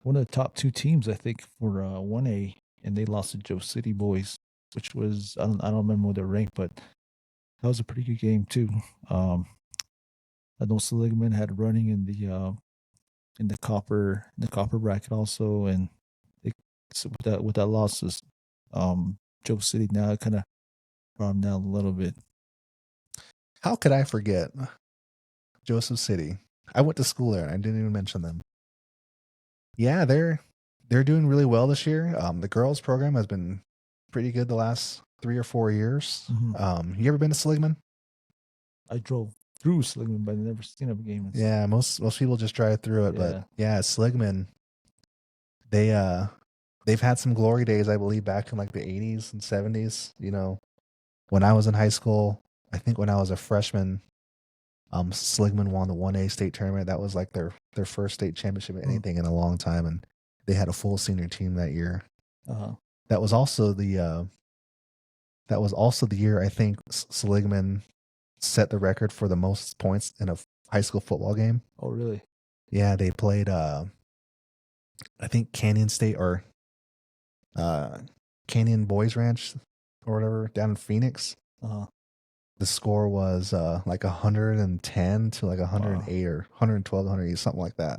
one of the top 2 teams, I think, for 1A, and they lost to Joe City boys, which was I don't remember what they're ranked, but that was a pretty good game too. I know Seligman had running in the copper bracket also, and with that loss, Joe City now kind of brought them down a little bit. How could I forget Joseph City? I went to school there and I didn't even mention them. Yeah, they're doing really well this year. The girls program has been pretty good the last 3 or 4 years. Mm-hmm. You ever been to Seligman? I drove through Seligman, but I've never seen a game. Yeah, most people just drive through it, but yeah, Seligman, they've had some glory days, I believe, back in like the 80s and 70s. You know, when I was in high school, I think when I was a freshman, Seligman won the 1A state tournament. That was like their first state championship of anything in a long time, and they had a full senior team that year. That was also the year I think Seligman set the record for the most points in a high school football game. Oh, really? Yeah, they played I think Canyon State or Canyon Boys Ranch or whatever down in Phoenix. The score was like 110 to like 108 or 112, 108, something like that.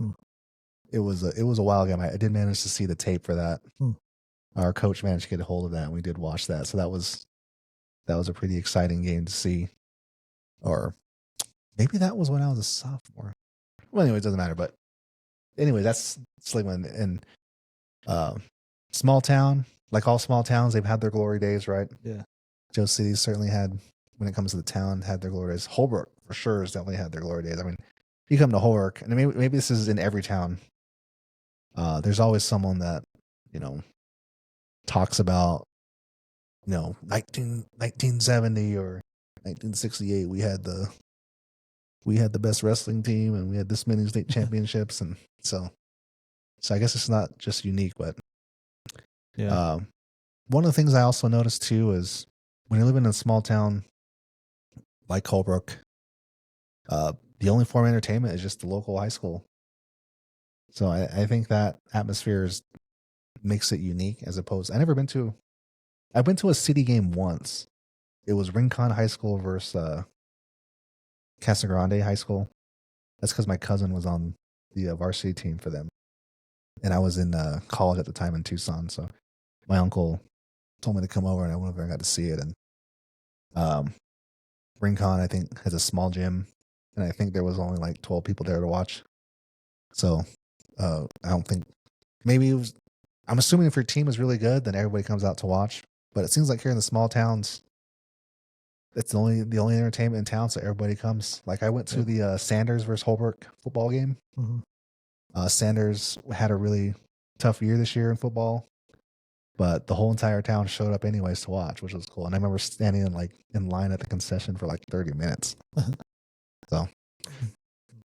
It was a wild game. I did manage to see the tape for that. Our coach managed to get a hold of that, and we did watch that. So that was a pretty exciting game to see. Or maybe that was when I was a sophomore. Well, anyway, it doesn't matter. But anyway, that's Seligman. And small town, like all small towns, they've had their glory days, right? Yeah. Joe City certainly had, when it comes to the town, had their glory days. Holbrook, for sure, has definitely had their glory days. I mean, if you come to Holbrook, and maybe this is in every town, there's always someone that, talks about, 1970 or 1968, we had the best wrestling team and we had this many state championships. And so I guess it's not just unique, but yeah. One of the things I also noticed too is when you're living in a small town like Holbrook, the only form of entertainment is just the local high school. So I think that atmosphere makes it unique as opposed. I've been to a city game once, It was Rincon High School versus Casa Grande High School. That's because my cousin was on the varsity team for them, and I was in college at the time in Tucson. So my uncle told me to come over, and I went over and got to see it. And Rincon, I think, has a small gym, and I think there was only like 12 people there to watch. So I don't think, maybe it was. I'm assuming if your team is really good, then everybody comes out to watch. But it seems like here in the small towns, it's the only entertainment in town, so everybody comes. Like I went to the Sanders versus Holbrook football game. Mm-hmm. Sanders had a really tough year this year in football, but the whole entire town showed up anyways to watch, which was cool. And I remember standing in line at the concession for like 30 minutes. So,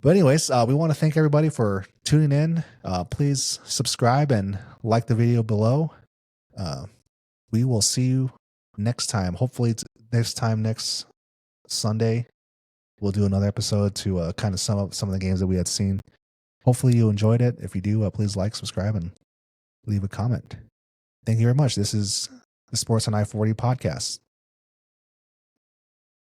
but anyways, we want to thank everybody for tuning in. Please subscribe and like the video below. We will see you next time. Hopefully next Sunday, we'll do another episode to kind of sum up some of the games that we had seen. Hopefully you enjoyed it. If you do, please like, subscribe, and leave a comment. Thank you very much. This is the Sports on I40 podcast.